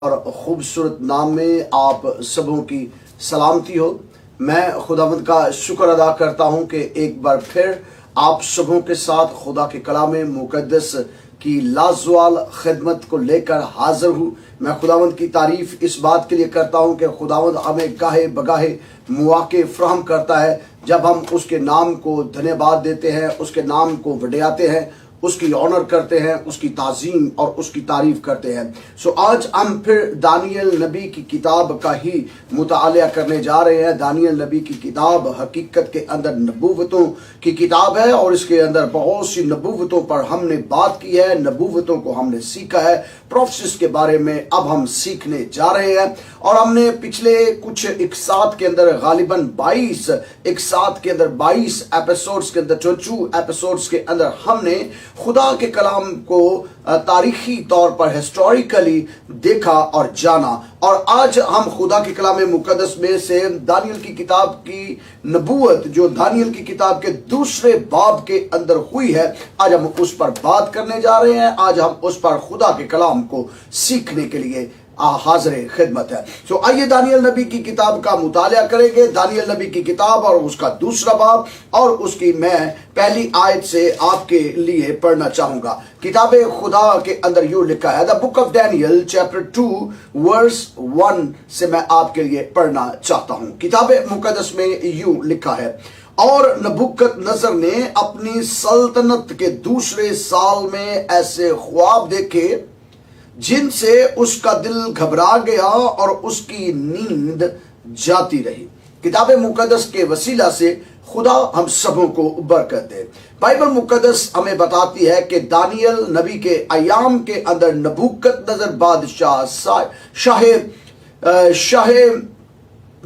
اور خوبصورت نام میں آپ سبوں کی سلامتی ہو۔ میں خداوند کا شکر ادا کرتا ہوں کہ ایک بار پھر آپ سبوں کے ساتھ خدا کے کلام مقدس کی لازوال خدمت کو لے کر حاضر ہوں۔ میں خداوند کی تعریف اس بات کے لیے کرتا ہوں کہ خداوند ہمیں گاہے بگاہے مواقع فراہم کرتا ہے جب ہم اس کے نام کو دھنیہ واد دیتے ہیں، اس کے نام کو وڈیاتے ہیں، اس کی آنر کرتے ہیں، اس کی تعظیم اور اس کی تعریف کرتے ہیں۔ آج ہم پھر دانیل نبی کی کتاب کا ہی مطالعہ کرنے جا رہے ہیں۔ دانیل نبی کی کتاب حقیقت کے اندر نبوتوں کی کتاب ہے اور اس کے اندر بہت سی نبوتوں پر ہم نے بات کی ہے، نبوتوں کو ہم نے سیکھا ہے، پروفیسز کے بارے میں اب ہم سیکھنے جا رہے ہیں۔ اور ہم نے پچھلے کچھ اقساط کے اندر غالباً 22 اقساط کے اندر 22 ایپیسوڈز کے اندر 22 ایپیسوڈز کے اندر ہم نے خدا کے کلام کو تاریخی طور پر ہسٹوریکلی دیکھا اور جانا، اور آج ہم خدا کے کلام مقدس میں سے دانیل کی کتاب کی نبوت جو دانیل کی کتاب کے دوسرے باب کے اندر ہوئی ہے، آج ہم اس پر بات کرنے جا رہے ہیں۔ آج ہم اس پر خدا کے کلام کو سیکھنے کے لیے حاضر خدمت ہے۔ آئیے دانیل نبی کی کتاب کا مطالعہ کریں گے۔ دانیل نبی کی کتاب اور اس کا دوسرا باب، اور اس کی میں پہلی آیت سے آپ کے لیے پڑھنا چاہوں گا۔ کتاب خدا کے اندر یوں لکھا ہے، دا بک آف ڈینیل چیپٹر 2 ورس 1 سے میں آپ کے لیے پڑھنا چاہتا ہوں۔ کتاب مقدس میں یوں لکھا ہے، اور نبوکت نظر نے اپنی سلطنت کے دوسرے سال میں ایسے خواب دیکھے جن سے اس کا دل گھبرا گیا اور اس کی نیند جاتی رہی۔ کتاب مقدس کے وسیلہ سے خدا ہم سبوں کو برکت دے۔ بائبل مقدس ہمیں بتاتی ہے کہ دانیل نبی کے ایام کے اندر نبوکت نظر بادشاہ شاہ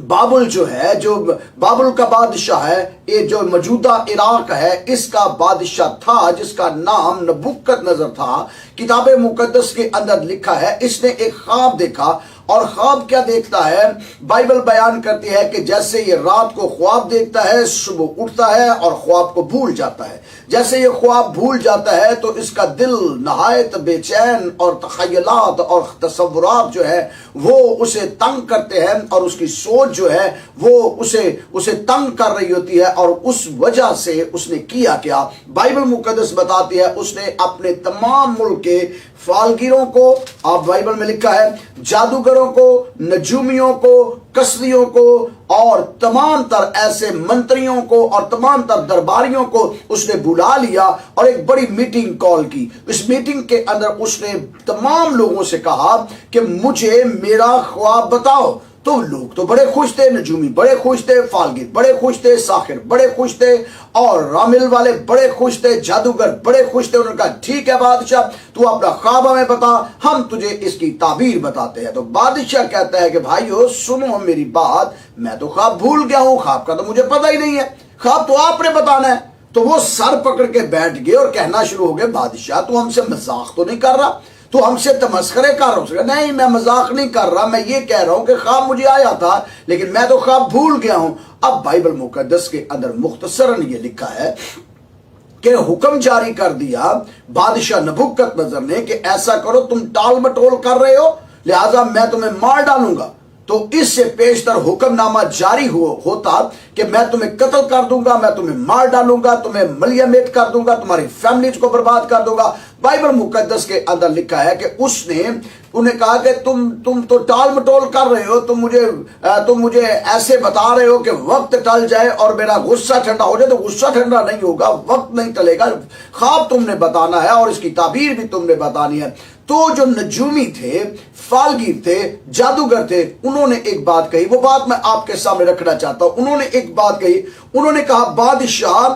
بابل جو ہے، جو بابل کا بادشاہ ہے، یہ جو موجودہ عراق ہے، اس کا بادشاہ تھا جس کا نام نبوکت نظر تھا۔ کتاب مقدس کے اندر لکھا ہے اس نے ایک خواب دیکھا، اور خواب کیا دیکھتا ہے؟ بائبل بیان کرتی ہے کہ جیسے یہ رات کو خواب دیکھتا ہے، صبح اٹھتا ہے اور خواب کو بھول جاتا ہے۔ جیسے یہ خواب بھول جاتا ہے تو اس کا دل نہایت بے چین، اور تخیلات اور تصورات جو ہے وہ اسے تنگ کرتے ہیں، اور اس کی سوچ جو ہے وہ اسے تنگ کر رہی ہوتی ہے۔ اور اس وجہ سے اس نے کیا کیا؟ بائبل مقدس بتاتی ہے اس نے اپنے تمام ملک کے فالگیروں کو، آپ بائبل میں لکھا ہے جادوگروں کو، نجومیوں کو، کسریوں کو، اور تمام تر ایسے منتریوں کو اور تمام تر درباریوں کو اس نے بلا لیا اور ایک بڑی میٹنگ کال کی۔ اس میٹنگ کے اندر اس نے تمام لوگوں سے کہا کہ مجھے میرا خواب بتاؤ۔ تو لوگ تو بڑے خوش تھے، نجومی بڑے خوش تھے، فالگیر بڑے خوش تھے، ساحر بڑے خوش تھے، اور رامل والے بڑے خوش تھے، جادوگر بڑے خوش تھے۔ انہوں نے کہا ٹھیک ہے بادشاہ، تو اپنا خواب ہمیں بتا، ہم تجھے اس کی تعبیر بتاتے ہیں۔ تو بادشاہ کہتا ہے کہ بھائیو سنو میری بات، میں تو خواب بھول گیا ہوں، خواب کا تو مجھے پتہ ہی نہیں ہے، خواب تو آپ نے بتانا ہے۔ تو وہ سر پکڑ کے بیٹھ گئے اور کہنا شروع ہو گئے، بادشاہ تو ہم سے مذاق تو نہیں کر رہا، تو ہم سے تمسخرے کر رہا ہوں؟ نہیں، میں مذاق نہیں کر رہا، میں یہ کہہ رہا ہوں کہ خواب مجھے آیا تھا لیکن میں تو خواب بھول گیا ہوں۔ اب بائبل مقدس کے اندر مختصراً یہ لکھا ہے کہ حکم جاری کر دیا بادشاہ نبوکت نظر نے کہ ایسا کرو، تم ٹال مٹول کر رہے ہو لہذا میں تمہیں مار ڈالوں گا۔ تو اس سے پیشتر حکم نامہ جاری ہوتا کہ میں تمہیں قتل کر دوں گا، میں تمہیں مار ڈالوں گا، تمہیں ملیا میٹ کر دوں گا، تمہاری فیملیز کو برباد کر دوں گا۔ بائبل مقدس کے اندر لکھا ہے کہ اس نے انہیں کہا کہ تم تو ٹال مٹول کر رہے ہو، تم مجھے ایسے بتا رہے ہو کہ وقت ٹل جائے اور میرا غصہ ٹھنڈا ہو جائے، تو غصہ ٹھنڈا نہیں ہوگا، وقت نہیں ٹلے گا، خواب تم نے بتانا ہے اور اس کی تعبیر بھی تم نے بتانی ہے۔ تو جو نجومی تھے، فالگیر تھے، جادوگر تھے، انہوں نے ایک بات کہی، وہ بات میں آپ کے سامنے رکھنا چاہتا ہوں۔ انہوں نے ایک بات کہی، انہوں نے کہا بادشاہ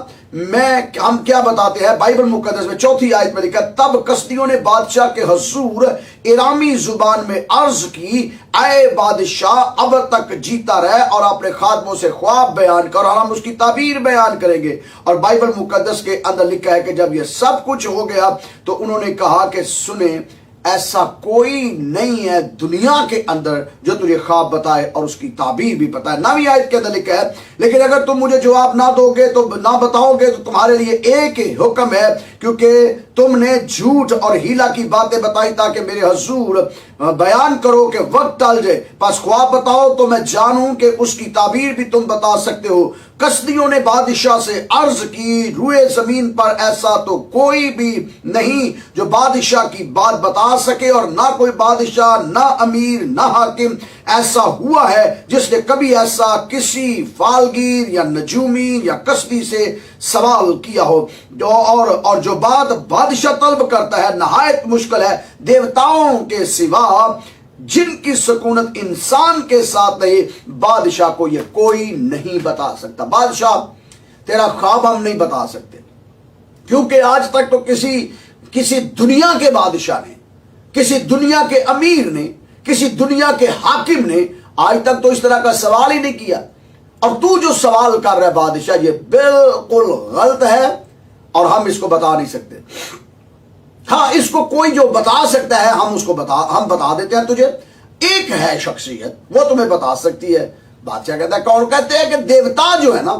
ہم کیا بتاتے ہیں؟ بائبل مقدس میں 4 آیت میں لکھا، تب کسدیوں نے بادشاہ کے حضور ایرامی زبان میں عرض کی، اے بادشاہ اب تک جیتا رہے اور اپنے خادموں سے خواب بیان کر، اور ہم اس کی تعبیر بیان کریں گے۔ اور بائبل مقدس کے اندر لکھا ہے کہ جب یہ سب کچھ ہو گیا تو انہوں نے کہا کہ سنیں، ایسا کوئی نہیں ہے دنیا کے اندر جو تجھے خواب بتائے اور اس کی تعبیر بھی بتائے۔ 9 آیت کے اندر لکھا ہے، لیکن اگر تم مجھے جواب نہ دو گے تو نہ بتاؤ گے تو تمہارے لیے ایک ہی حکم ہے، کیونکہ تم نے جھوٹ اور ہیلا کی باتیں بتائی تاکہ میرے حضور بیان کرو کہ وقت ٹل جائے، پس خواب بتاؤ تو میں جانوں کہ اس کی تعبیر بھی تم بتا سکتے ہو۔ کسدیوں نے بادشاہ سے عرض کی، روئے زمین پر ایسا تو کوئی بھی نہیں جو بادشاہ کی بات بتا سکے، اور نہ کوئی بادشاہ، نہ امیر، نہ حاکم ایسا ہوا ہے جس نے کبھی ایسا کسی فالگیر یا نجومی یا کسدی سے سوال کیا ہو۔ اور جو بات بادشاہ طلب کرتا ہے نہایت مشکل ہے، دیوتاؤں کے سوا جن کی سکونت انسان کے ساتھ نہیں، بادشاہ کو یہ کوئی نہیں بتا سکتا۔ بادشاہ تیرا خواب ہم نہیں بتا سکتے، کیونکہ آج تک تو کسی دنیا کے بادشاہ نے، کسی دنیا کے امیر نے، کسی دنیا کے حاکم نے آج تک تو اس طرح کا سوال ہی نہیں کیا۔ اور تو جو سوال کر رہا ہے بادشاہ، یہ بالکل غلط ہے اور ہم اس کو بتا نہیں سکتے۔ ہاں، اس کو کوئی جو بتا سکتا ہے ہم بتا دیتے ہیں تجھے۔ ایک ہے شخصیت، وہ تمہیں بتا سکتی ہے۔ بادشاہ کہتا ہے کون؟ کہتے ہیں کہ دیوتا جو ہے نا،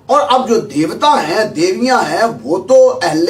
اور اب جو دیوتا ہیں، دیویاں ہیں، وہ تو اہل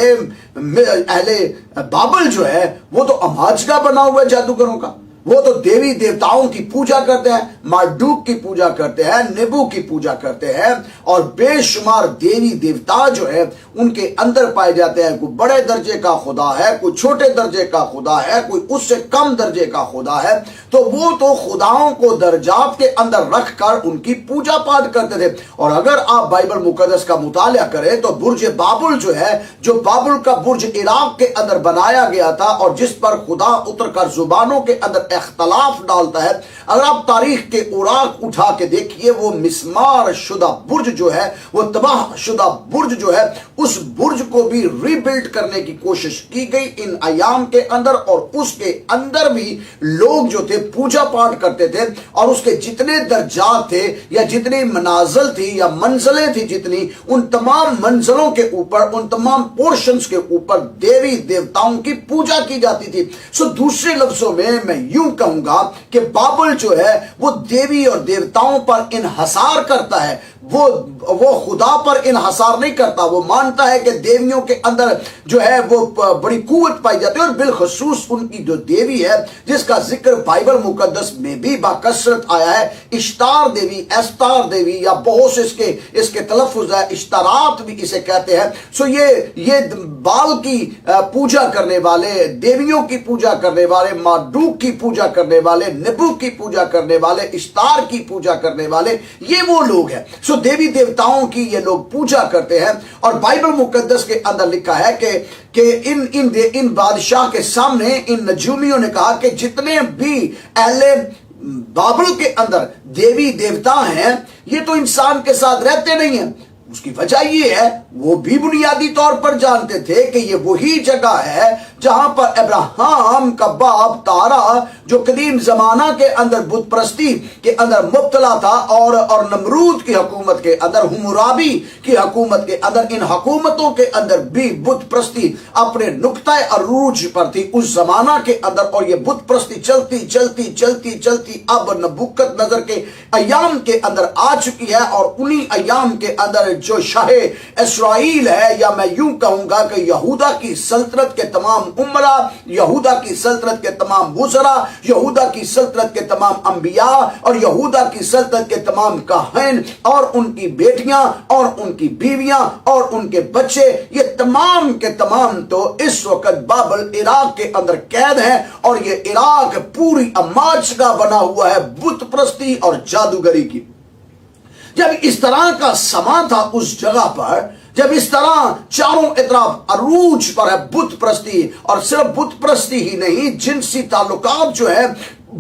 بابل جو ہے وہ تو اماج کا بنا ہوا ہے جادوگروں کا۔ وہ تو دیوی دیوتاؤں کی پوجا کرتے ہیں، مارڈوک کی پوجا کرتے ہیں، نیبو کی پوجا کرتے ہیں، اور بے شمار دیوی دیوتا جو ہے ان کے اندر پائے جاتے ہیں۔ کوئی بڑے درجے کا خدا ہے، کوئی چھوٹے درجے کا خدا ہے، کوئی اس سے کم درجے کا خدا ہے۔ تو وہ تو خداؤں کو درجات کے اندر رکھ کر ان کی پوجا پاٹ کرتے تھے۔ اور اگر آپ بائبل مقدس کا مطالعہ کریں تو برج بابل جو ہے، جو بابل کا برج عراق کے اندر بنایا گیا تھا اور جس پر خدا اتر کر زبانوں کے اندر اختلاف ڈالتا ہے، اگر آپ تاریخ کے اوراق اٹھا کے دیکھیے، وہ مسمار شدہ برج جو ہے، وہ تباہ شدہ برج جو ہے، اس برج کو بھی ری بلڈ کرنے کی کوشش کی گئی ان ایام کے اندر، اور اس کے اندر بھی لوگ جو تھے پوجا پاٹ کرتے تھے، اور اس کے جتنے درجات تھے یا جتنی منازل تھی یا منزلیں تھی، جتنی ان تمام منزلوں کے اوپر، ان تمام پورشنز کے اوپر دیوی دیوتاؤں کی پوجا کی جاتی تھی۔ سو دوسرے لفظوں میں یوں کہوں گا کہ بابل جو ہے وہ دیوی اور دیوتاؤں پر انحصار کرتا ہے، وہ خدا پر انحصار نہیں کرتا۔ وہ مانتا ہے کہ دیویوں کے اندر جو ہے وہ بڑی قوت پائی جاتی ہے، اور بالخصوص ان کی جو دیوی ہے جس کا ذکر بائبل مقدس میں بھی باکثرت آیا ہے، اشتار دیوی، ایستار دیوی، یا بہت سے اس کے تلفظ ہے، اشتارات بھی اسے کہتے ہیں۔ سو یہ بال کی پوجا کرنے والے، دیویوں کی پوجا کرنے والے، مارڈوک کی پوجا کرنے والے، نبو کی پوجا کرنے والے، اشتار کی پوجا کرنے والے، یہ وہ لوگ ہیں۔ سو دیوی دیوتاؤں کی یہ لوگ پوجا کرتے ہیں، اور بائبل مقدس کے اندر لکھا ہے کہ ان بادشاہ کے سامنے ان نجومیوں نے کہا کہ جتنے بھی اہل بابل کے اندر دیوی دیوتا ہیں، یہ تو انسان کے ساتھ رہتے نہیں ہیں۔ اس کی وجہ یہ ہے، وہ بھی بنیادی طور پر جانتے تھے کہ یہ وہی جگہ ہے جہاں پر ابراہیم کا باپ تارا، جو قدیم زمانہ کے اندر بت پرستی کے اندر مبتلا تھا، اور نمرود کی حکومت کے اندر، حمورابی کی حکومت کے اندر، ان حکومتوں کے اندر بھی بت پرستی اپنے نقطہ عروج پر تھی اس زمانہ کے اندر، اور یہ بت پرستی چلتی چلتی چلتی چلتی اب نبوکت نظر کے ایام کے اندر آ چکی ہے، اور انہی ایام کے اندر جو شاہ اسرائیل ہے، یا میں یوں کہوں گا کہ یہودا کی سلطنت کے تمام امرا، یہودا کی سلطنت کے تمام وزراء، یہودا کی سلطنت کے تمام انبیاء، اور یہودا کی سلطنت کے تمام کاہن، اور ان کی بیٹیاں، اور ان کی بیویاں، اور ان کے بچے، یہ تمام کے تمام تو اس وقت بابل عراق کے اندر قید ہیں، اور یہ عراق پوری اماج کا بنا ہوا ہے بت پرستی اور جادوگری کی۔ جب اس طرح کا سما تھا اس جگہ پر، جب اس طرح چاروں اطراف عروج پر ہے بت پرستی، اور صرف بت پرستی ہی نہیں، جنسی تعلقات جو ہے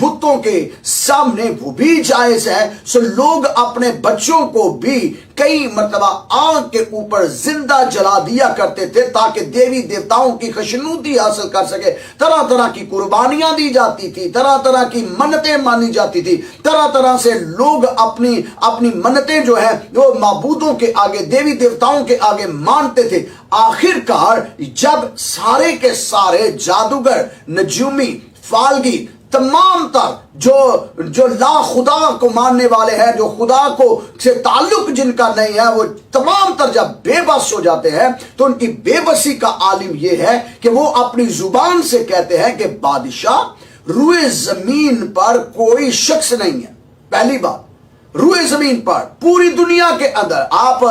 بتوں کے سامنے وہ بھی جائز ہے۔ سو لوگ اپنے بچوں کو بھی کئی مرتبہ آگ کے اوپر زندہ جلا دیا کرتے تھے تاکہ دیوی دیوتاؤں کی خشنودی حاصل کر سکے۔ طرح طرح کی قربانیاں دی جاتی تھی، طرح طرح کی منتیں مانی جاتی تھی، طرح طرح سے لوگ اپنی منتیں جو ہیں وہ معبودوں کے آگے، دیوی دیوتاؤں کے آگے مانتے تھے۔ آخر کار جب سارے کے سارے جادوگر، نجومی، فالگی، تمام تر جو لا خدا کو ماننے والے ہیں، جو خدا کو سے تعلق جن کا نہیں ہے، وہ تمام تر جب بے بس ہو جاتے ہیں تو ان کی بے بسی کا عالم یہ ہے کہ وہ اپنی زبان سے کہتے ہیں کہ بادشاہ روئے زمین پر کوئی شخص نہیں ہے. پہلی بات، روئے زمین پر پوری دنیا کے اندر آپ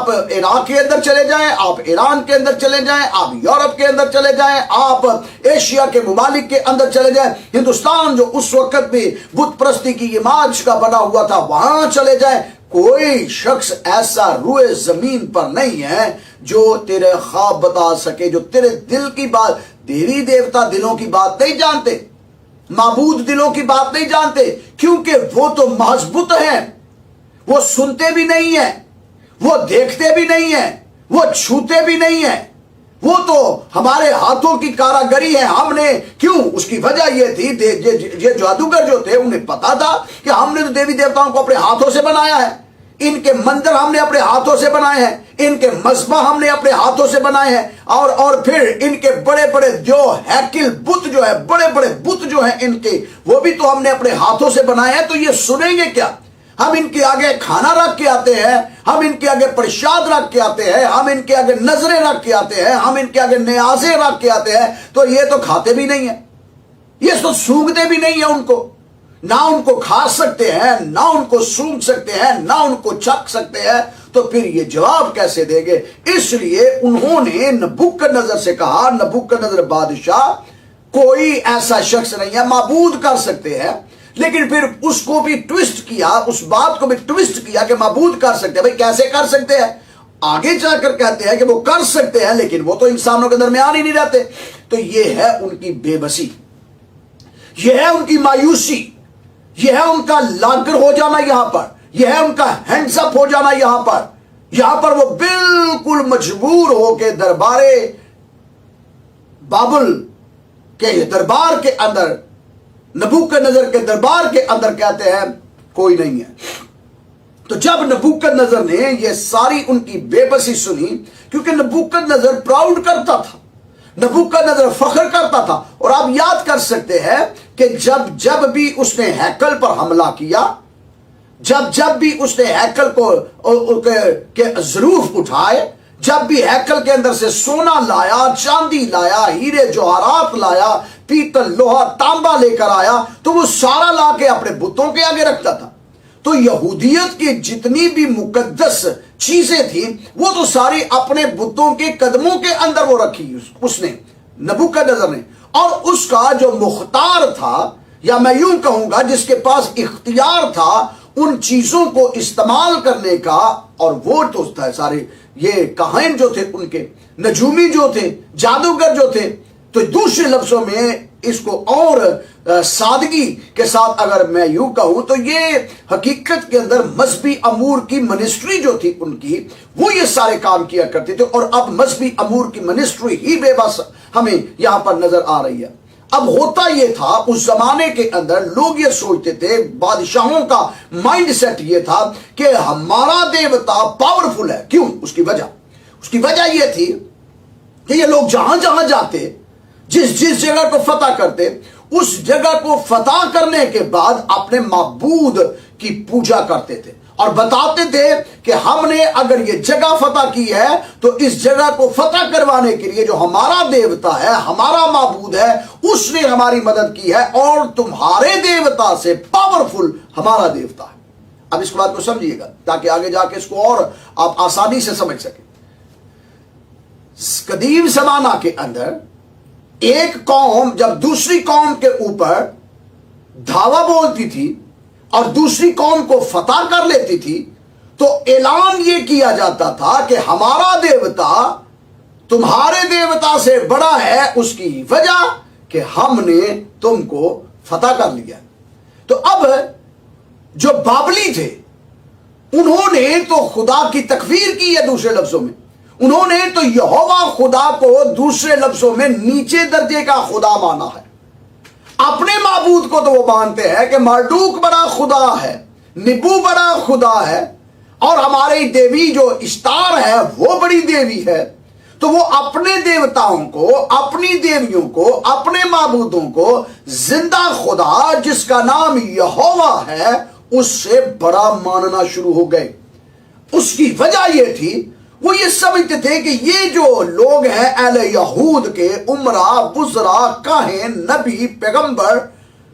عراق کے اندر چلے جائیں، آپ ایران کے اندر چلے جائیں، آپ یورپ کے اندر چلے جائیں، آپ ایشیا کے ممالک کے اندر چلے جائیں، ہندوستان جو اس وقت بھی بت پرستی کی امیج کا بنا ہوا تھا وہاں چلے جائیں، کوئی شخص ایسا روئے زمین پر نہیں ہے جو تیرے خواب بتا سکے، جو تیرے دل کی بات. دیوی دیوتا دلوں کی بات نہیں جانتے، معبود دلوں کی بات نہیں جانتے، کیونکہ وہ تو محض بت ہیں. وہ سنتے بھی نہیں ہیں، وہ دیکھتے بھی نہیں ہیں، وہ چھوتے بھی نہیں ہیں، وہ تو ہمارے ہاتھوں کی کاراگری ہے. ہم نے کیوں؟ اس کی وجہ یہ تھی یہ جادوگر جو تھے انہیں پتا تھا کہ ہم نے تو دیوی دیوتاؤں کو اپنے ہاتھوں سے بنایا ہے، ان کے مندر ہم نے اپنے ہاتھوں سے بنائے ہیں، ان کے مذبح ہم نے اپنے ہاتھوں سے بنائے ہیں، اور پھر ان کے بڑے بڑے جو ہیکل بت جو ہے، بڑے بڑے بت جو ہیں ان کے، وہ بھی تو ہم نے اپنے ہاتھوں سے بنائے ہیں. تو یہ سنیں گے کیا؟ ہم ان کے آگے کھانا رکھ کے آتے ہیں، ہم ان کے آگے پرشاد رکھ کے آتے ہیں، ہم ان کے آگے نظریں رکھ کے آتے ہیں، ہم ان کے آگے نیازیں رکھ کے آتے ہیں، تو یہ تو کھاتے بھی نہیں ہیں، یہ تو سونگتے بھی نہیں ہیں. ان کو نہ ان کو کھا سکتے ہیں، نہ ان کو سونگ سکتے ہیں، نہ ان کو چکھ سکتے ہیں. تو پھر یہ جواب کیسے دیں گے؟ اس لیے انہوں نے نبوکدنضر سے کہا، نبوکدنضر بادشاہ کوئی ایسا شخص نہیں ہے، معبود کر سکتے ہیں، لیکن پھر اس کو بھی ٹویسٹ کیا، اس بات کو بھی ٹویسٹ کیا کہ معبود کر سکتے ہیں. بھئی کیسے کر سکتے ہیں؟ آگے جا کر کہتے ہیں کہ وہ کر سکتے ہیں لیکن وہ تو انسانوں کے درمیان ہی نہیں رہتے. تو یہ ہے ان کی بے بسی، یہ ہے ان کی مایوسی، یہ ہے ان کا لاگر ہو جانا یہاں پر، یہ ہے ان کا ہینڈز اپ ہو جانا یہاں پر وہ بالکل مجبور ہو کے دربارے بابل کے دربار کے اندر، نبوکدنضر کے دربار کے اندر کہتے ہیں کوئی نہیں ہے. تو جب نبوکدنضر نے یہ ساری ان کی بے بسی سنی، کیونکہ نبوکدنضر پراؤڈ کرتا تھا، نبوکدنضر فخر کرتا تھا. اور آپ یاد کر سکتے ہیں کہ جب بھی اس نے ہیکل پر حملہ کیا، جب بھی اس نے ہیکل کو کے ظروف اٹھائے، جب بھی ہیکل کے اندر سے سونا لایا، چاندی لایا، ہیرے جواہرات لایا، پیتل لوہا تانبا لے کر آیا، تو وہ سارا لا کے اپنے بتوں کے آگے رکھتا تھا. تو یہودیت کی جتنی بھی مقدس چیزیں تھیں وہ تو ساری اپنے بتوں کے قدموں کے اندر وہ رکھی اس نے، نبوکدنضر نے. اور اس کا جو مختار تھا، یا میں یوں کہوں گا جس کے پاس اختیار تھا ان چیزوں کو استعمال کرنے کا، اور وہ تو سارے یہ کاہن جو تھے، ان کے نجومی جو تھے، جادوگر جو تھے. تو دوسرے لفظوں میں اس کو اور سادگی کے ساتھ اگر میں یوں کہوں تو یہ حقیقت کے اندر مذہبی امور کی منسٹری جو تھی ان کی، وہ یہ سارے کام کیا کرتے تھے. اور اب مذہبی امور کی منسٹری ہی بے بس ہمیں یہاں پر نظر آ رہی ہے. اب ہوتا یہ تھا اس زمانے کے اندر لوگ یہ سوچتے تھے، بادشاہوں کا مائنڈ سیٹ یہ تھا کہ ہمارا دیوتا پاورفل ہے. کیوں؟ اس کی وجہ یہ تھی کہ یہ لوگ جہاں جہاں جاتے، جس جگہ کو فتح کرتے، اس جگہ کو فتح کرنے کے بعد اپنے معبود کی پوجا کرتے تھے اور بتاتے تھے کہ ہم نے اگر یہ جگہ فتح کی ہے تو اس جگہ کو فتح کروانے کے لیے جو ہمارا دیوتا ہے، ہمارا معبود ہے، اس نے ہماری مدد کی ہے، اور تمہارے دیوتا سے پاورفل ہمارا دیوتا ہے. اب اس بات کو سمجھیے گا تاکہ آگے جا کے اس کو اور آپ آسانی سے سمجھ سکیں. قدیم زمانہ کے اندر ایک قوم جب دوسری قوم کے اوپر دھاوا بولتی تھی اور دوسری قوم کو فتح کر لیتی تھی تو اعلان یہ کیا جاتا تھا کہ ہمارا دیوتا تمہارے دیوتا سے بڑا ہے، اس کی وجہ کہ ہم نے تم کو فتح کر لیا. تو اب جو بابلی تھے انہوں نے تو خدا کی تکفیر کی ہے، دوسرے لفظوں میں انہوں نے تو یہوہ خدا کو دوسرے لفظوں میں نیچے درجے کا خدا مانا ہے. اپنے معبود کو تو وہ مانتے ہیں کہ مردوک بڑا خدا ہے، نبو بڑا خدا ہے، اور ہماری دیوی جو اشتار ہے وہ بڑی دیوی ہے. تو وہ اپنے دیوتاؤں کو، اپنی دیویوں کو، اپنے معبودوں کو زندہ خدا جس کا نام یہوہ ہے اس سے بڑا ماننا شروع ہو گئے. اس کی وجہ یہ تھی وہ یہ سمجھتے تھے کہ یہ جو لوگ ہیں اہل یہود کے عمرا وزراء کاہن نبی پیغمبر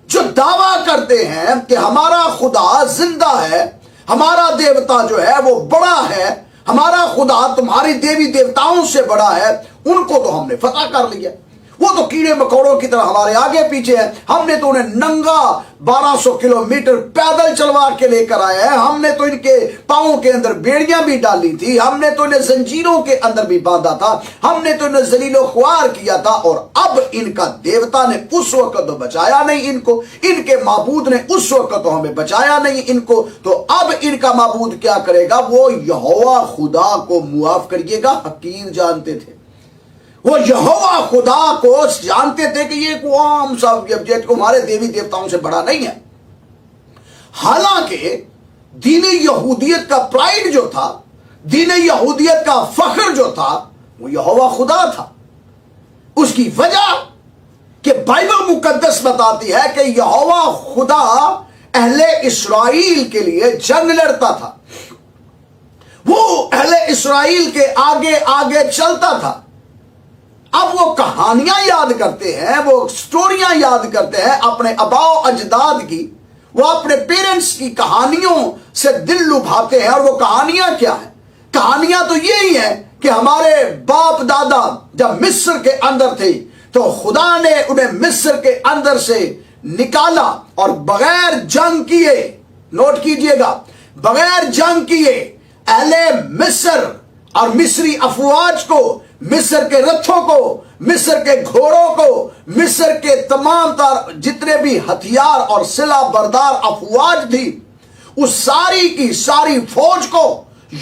جو دعویٰ کرتے ہیں کہ ہمارا خدا زندہ ہے، ہمارا دیوتا جو ہے وہ بڑا ہے، ہمارا خدا تمہاری دیوی دیوتاؤں سے بڑا ہے، ان کو تو ہم نے فتح کر لیا، وہ تو کیڑے مکوڑوں کی طرح ہمارے آگے پیچھے ہیں، ہم نے تو انہیں ننگا 1200 کلومیٹر پیدل چلوا کے لے کر آیا ہے، ہم نے تو ان کے پاؤں کے اندر بیڑیاں بھی ڈالی تھی، ہم نے تو انہیں زنجیروں کے اندر بھی باندھا تھا، ہم نے تو انہیں ذلیل و خوار کیا تھا، اور اب ان کا دیوتا نے اس وقت تو بچایا نہیں ان کو، ان کے معبود نے اس وقت تو ہمیں بچایا نہیں ان کو، تو اب ان کا معبود کیا کرے گا؟ وہ یہوہ خدا کو معاف کریے گا حقیر جانتے تھے، وہ یہوہ خدا کو جانتے تھے کہ یہ کوئی عام سا آبجیکٹ کو ہمارے دیوی دیوتاؤں سے بڑا نہیں ہے۔ حالانکہ دین یہودیت کا پرائیڈ جو تھا، دین یہودیت کا فخر جو تھا، وہ یہوہ خدا تھا۔ اس کی وجہ کہ بائبل مقدس بتاتی ہے کہ یہوہ خدا اہل اسرائیل کے لیے جنگ لڑتا تھا، وہ اہل اسرائیل کے آگے آگے چلتا تھا۔ اب وہ کہانیاں یاد کرتے ہیں، وہ سٹوریاں یاد کرتے ہیں اپنے آباء و اجداد کی، وہ اپنے پیرنٹس کی کہانیوں سے دل لبھاتے ہیں، اور وہ کہانیاں کیا ہیں؟ کہانیاں تو یہی ہیں کہ ہمارے باپ دادا جب مصر کے اندر تھے تو خدا نے انہیں مصر کے اندر سے نکالا، اور بغیر جنگ کیے، نوٹ کیجئے گا، بغیر جنگ کیے اہل مصر اور مصری افواج کو، مصر کے رتھوں کو، مصر کے گھوڑوں کو، مصر کے تمام تر جتنے بھی ہتھیار اور سلاح بردار افواج تھی، اس ساری کی ساری فوج کو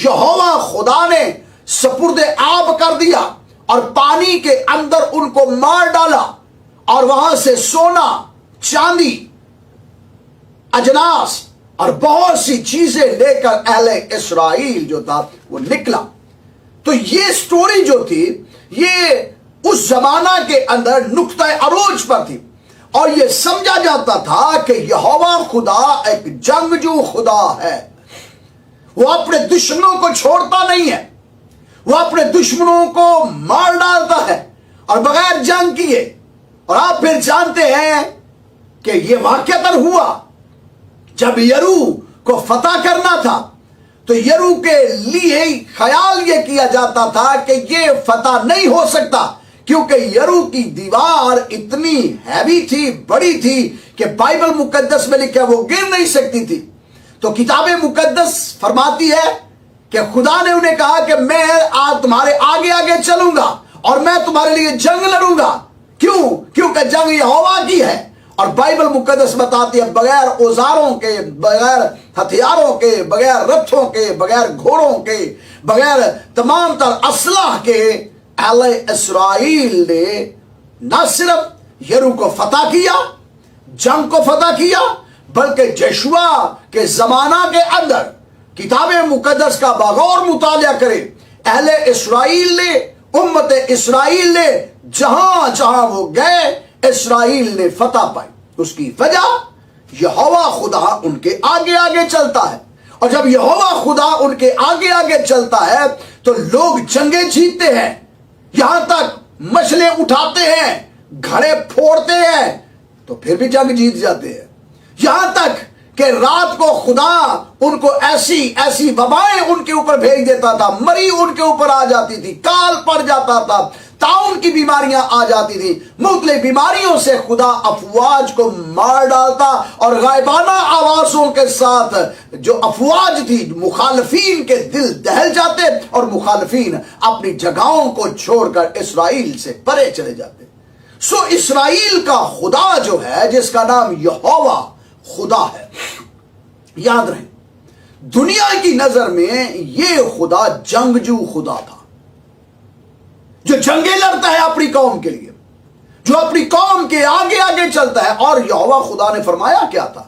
یہوہ خدا نے سپرد آب کر دیا، اور پانی کے اندر ان کو مار ڈالا، اور وہاں سے سونا، چاندی، اجناس اور بہت سی چیزیں لے کر اہل اسرائیل جو تھا وہ نکلا۔ تو یہ سٹوری جو تھی یہ اس زمانہ کے اندر نقطہ عروج پر تھی، اور یہ سمجھا جاتا تھا کہ یہوہ خدا ایک جنگجو خدا ہے، وہ اپنے دشمنوں کو چھوڑتا نہیں ہے، وہ اپنے دشمنوں کو مار ڈالتا ہے اور بغیر جنگ کیے۔ اور آپ پھر جانتے ہیں کہ یہ واقعتاً ہوا جب یرو کو فتح کرنا تھا، تو یرو کے لیے خیال یہ کیا جاتا تھا کہ یہ فتح نہیں ہو سکتا، کیونکہ یرو کی دیوار اتنی ہیوی تھی، بڑی تھی کہ بائبل مقدس میں لکھا وہ گر نہیں سکتی تھی۔ تو کتاب مقدس فرماتی ہے کہ خدا نے انہیں کہا کہ میں تمہارے آگے آگے چلوں گا اور میں تمہارے لیے جنگ لڑوں گا۔ کیوں؟ کیونکہ جنگ یہوہ کی ہے، اور بائبل مقدس بتاتی ہے بغیر اوزاروں کے، بغیر ہتھیاروں کے، بغیر رتھوں کے، بغیر گھوڑوں کے، بغیر تمام تر اسلحہ کے اہل اسرائیل نے نہ صرف یرو کو فتح کیا، جنگ کو فتح کیا، بلکہ یشوع کے زمانہ کے اندر کتاب مقدس کا بغور مطالعہ کرے، اہل اسرائیل نے، امت اسرائیل نے جہاں جہاں وہ گئے، اسرائیل نے فتح پائی۔ اس کی وجہ یہوہ خدا ان کے آگے آگے چلتا ہے، اور جب یہوہ خدا ان کے آگے آگے چلتا ہے تو لوگ جنگیں جیتتے ہیں، یہاں تک مشلیں اٹھاتے ہیں، گھڑے پھوڑتے ہیں، تو پھر بھی جنگ جیت جاتے ہیں، یہاں تک کہ رات کو خدا ان کو ایسی ایسی وبائیں ان کے اوپر بھیج دیتا تھا، مری ان کے اوپر آ جاتی تھی، کال پڑ جاتا تھا، طاعون کی بیماریاں آ جاتی تھی، مختلف بیماریوں سے خدا افواج کو مار ڈالتا، اور غائبانہ آوازوں کے ساتھ جو افواج تھی مخالفین کے دل دہل جاتے، اور مخالفین اپنی جگہوں کو چھوڑ کر اسرائیل سے پرے چلے جاتے۔ سو اسرائیل کا خدا جو ہے، جس کا نام یہوہ خدا ہے، یاد رہے دنیا کی نظر میں یہ خدا جنگجو خدا تھا، جو جنگیں لڑتا ہے اپنی قوم کے لیے، جو اپنی قوم کے آگے آگے چلتا ہے۔ اور یہوہ خدا نے فرمایا کیا تھا؟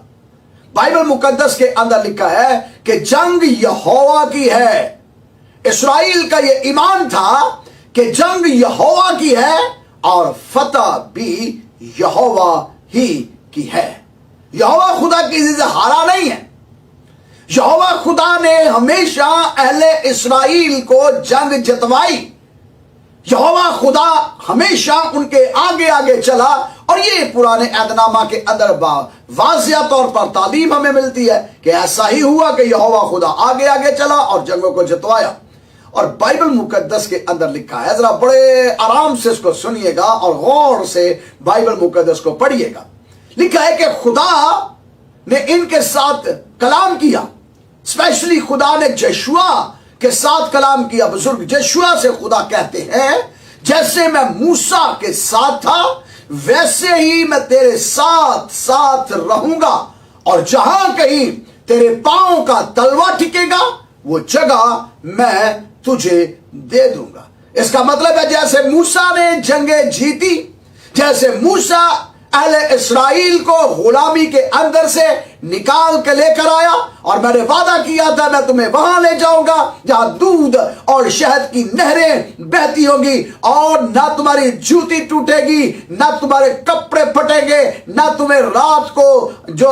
بائبل مقدس کے اندر لکھا ہے کہ جنگ یہوہ کی ہے۔ اسرائیل کا یہ ایمان تھا کہ جنگ یہوہ کی ہے اور فتح بھی یہوہ ہی کی ہے۔ یہوہ خدا کسی سے ہارا نہیں ہے، यहोवा खुदा ने हमेशा अहले इसराइल को जंग जितवाई। यहोवा खुदा हमेशा उनके आगे आगे चला, और ये पुराने अहदनामा के अंदर वाज़िया तौर पर तालीम हमें मिलती है कि ऐसा ही हुआ कि यहोवा खुदा आगे आगे चला और जंगों को जितवाया। और बाइबल मुकद्दस के अंदर लिखा है, जरा बड़े आराम से इसको सुनिएगा और गौर से बाइबल मुकद्दस को पढ़िएगा। लिखा है कि खुदा ने इनके साथ कलाम किया, स्पेशली खुदा ने यहोशुआ के साथ कलाम किया। बुजुर्ग यहोशुआ से खुदा कहते हैं, जैसे मैं मूसा के साथ था वैसे ही मैं तेरे साथ साथ रहूंगा, और जहां कहीं तेरे पांव का तलवा टिकेगा वो जगह मैं तुझे दे दूंगा। इसका मतलब है जैसे मूसा ने जंगें जीती, जैसे मूसा अहले इस्राइल को गुलामी के अंदर से निकाल के लेकर आया, और मैंने वादा किया था मैं तुम्हें वहां ले जाऊंगा जहां दूध और शहद की नहरें बहती होगी, और ना तुम्हारी जूती टूटेगी, ना तुम्हारे कपड़े फटेंगे, ना तुम्हें रात को जो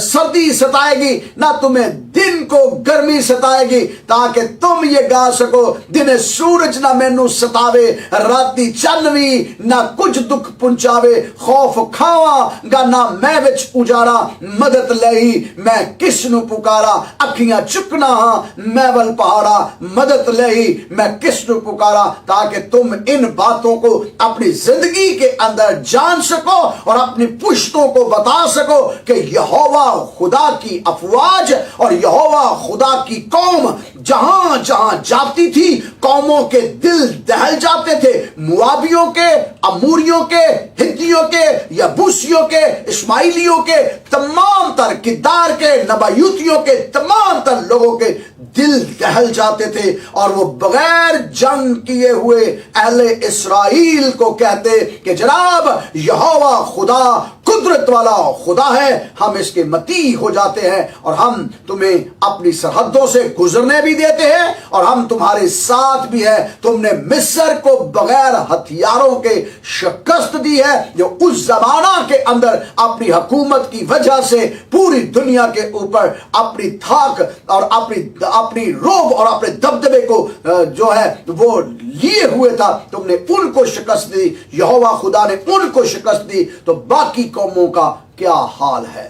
सर्दी सताएगी, ना तुम्हें दिन को गर्मी सताएगी, ताकि तुम ये गा सको, दिन सूरज ना मैनू सतावे, राती चन्नवी ना कुछ दुख पुंचावे, खौफ खावांगा ना मैं विच उजाड़ा, मदद लई मैं किस नू पुकारा, अखियां चुकना हाँ मैं वल पहाड़ा, मदद लई मैं किस नू पुकारा, ताकि तुम इन बातों को अपनी जिंदगी के अंदर जान सको और अपनी पुश्तों को बता सको कि यहोवा खुदा की अफवाज और यहोवा खुदा की कौम जहां जहां जाती थी कौमों के दिल दहल जाते थे। मुआबियों के, अमूरियों के, हिद्दियों के, यबूसियों के, इस्माइलियों के, तमाम तर किद्दार के, नबायूतियों के, तमाम तर लोगों के दिल दहल जाते थे, और वो बगैर जंग किए हुए अहले इस्राइल को कहते कि जनाब यहोवा खुदा कुदरत वाला खुदा है, हम इसके मती हो जाते हैं, और हम तुम्हें अपनी सरहदों से गुजरने भी देते हैं, और हम तुम्हारे साथ भी है। तुमने मिस्र को बगैर हथियारों के शिकस्त दी है, जो उस जमाना के अंदर अपनी हुकूमत की वजह से पूरी दुनिया के ऊपर अपनी थाक और अपनी रोब और अपने दबदबे को जो है वो लिए हुए था। तुमने उनको शिकस्त दी, यहोवा खुदा ने उनको शिकस्त दी, तो बाकी कौमों का क्या हाल है।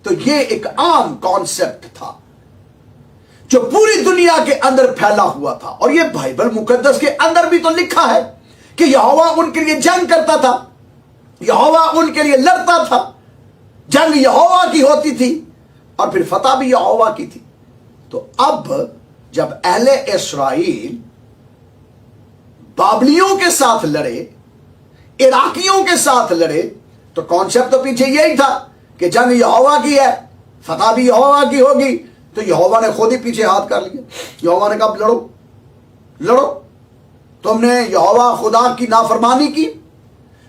तो ये एक आम कॉन्सेप्ट था जो पूरी दुनिया के अंदर फैला हुआ था, और ये बाइबल मुकद्दस के अंदर भी तो लिखा है कि यहोवा उनके लिए जंग करता था, यहोवा उनके लिए लड़ता था, जंग यहोवा की होती थी और फिर फतह भी यहोवा की थी। तो अब जब अहले इस्राइल बाबलियों के साथ लड़े, इराकियों के साथ लड़े, तो कॉन्सेप्ट तो पीछे यही था कि जंग यहोवा की है, फतह भी यहोवा की होगी। तो यहोवा ने खुद ही पीछे हाथ कर लिया। यहोवा ने कहा लड़ो लड़ो, तुमने यहोवा खुदा की नाफरमानी की,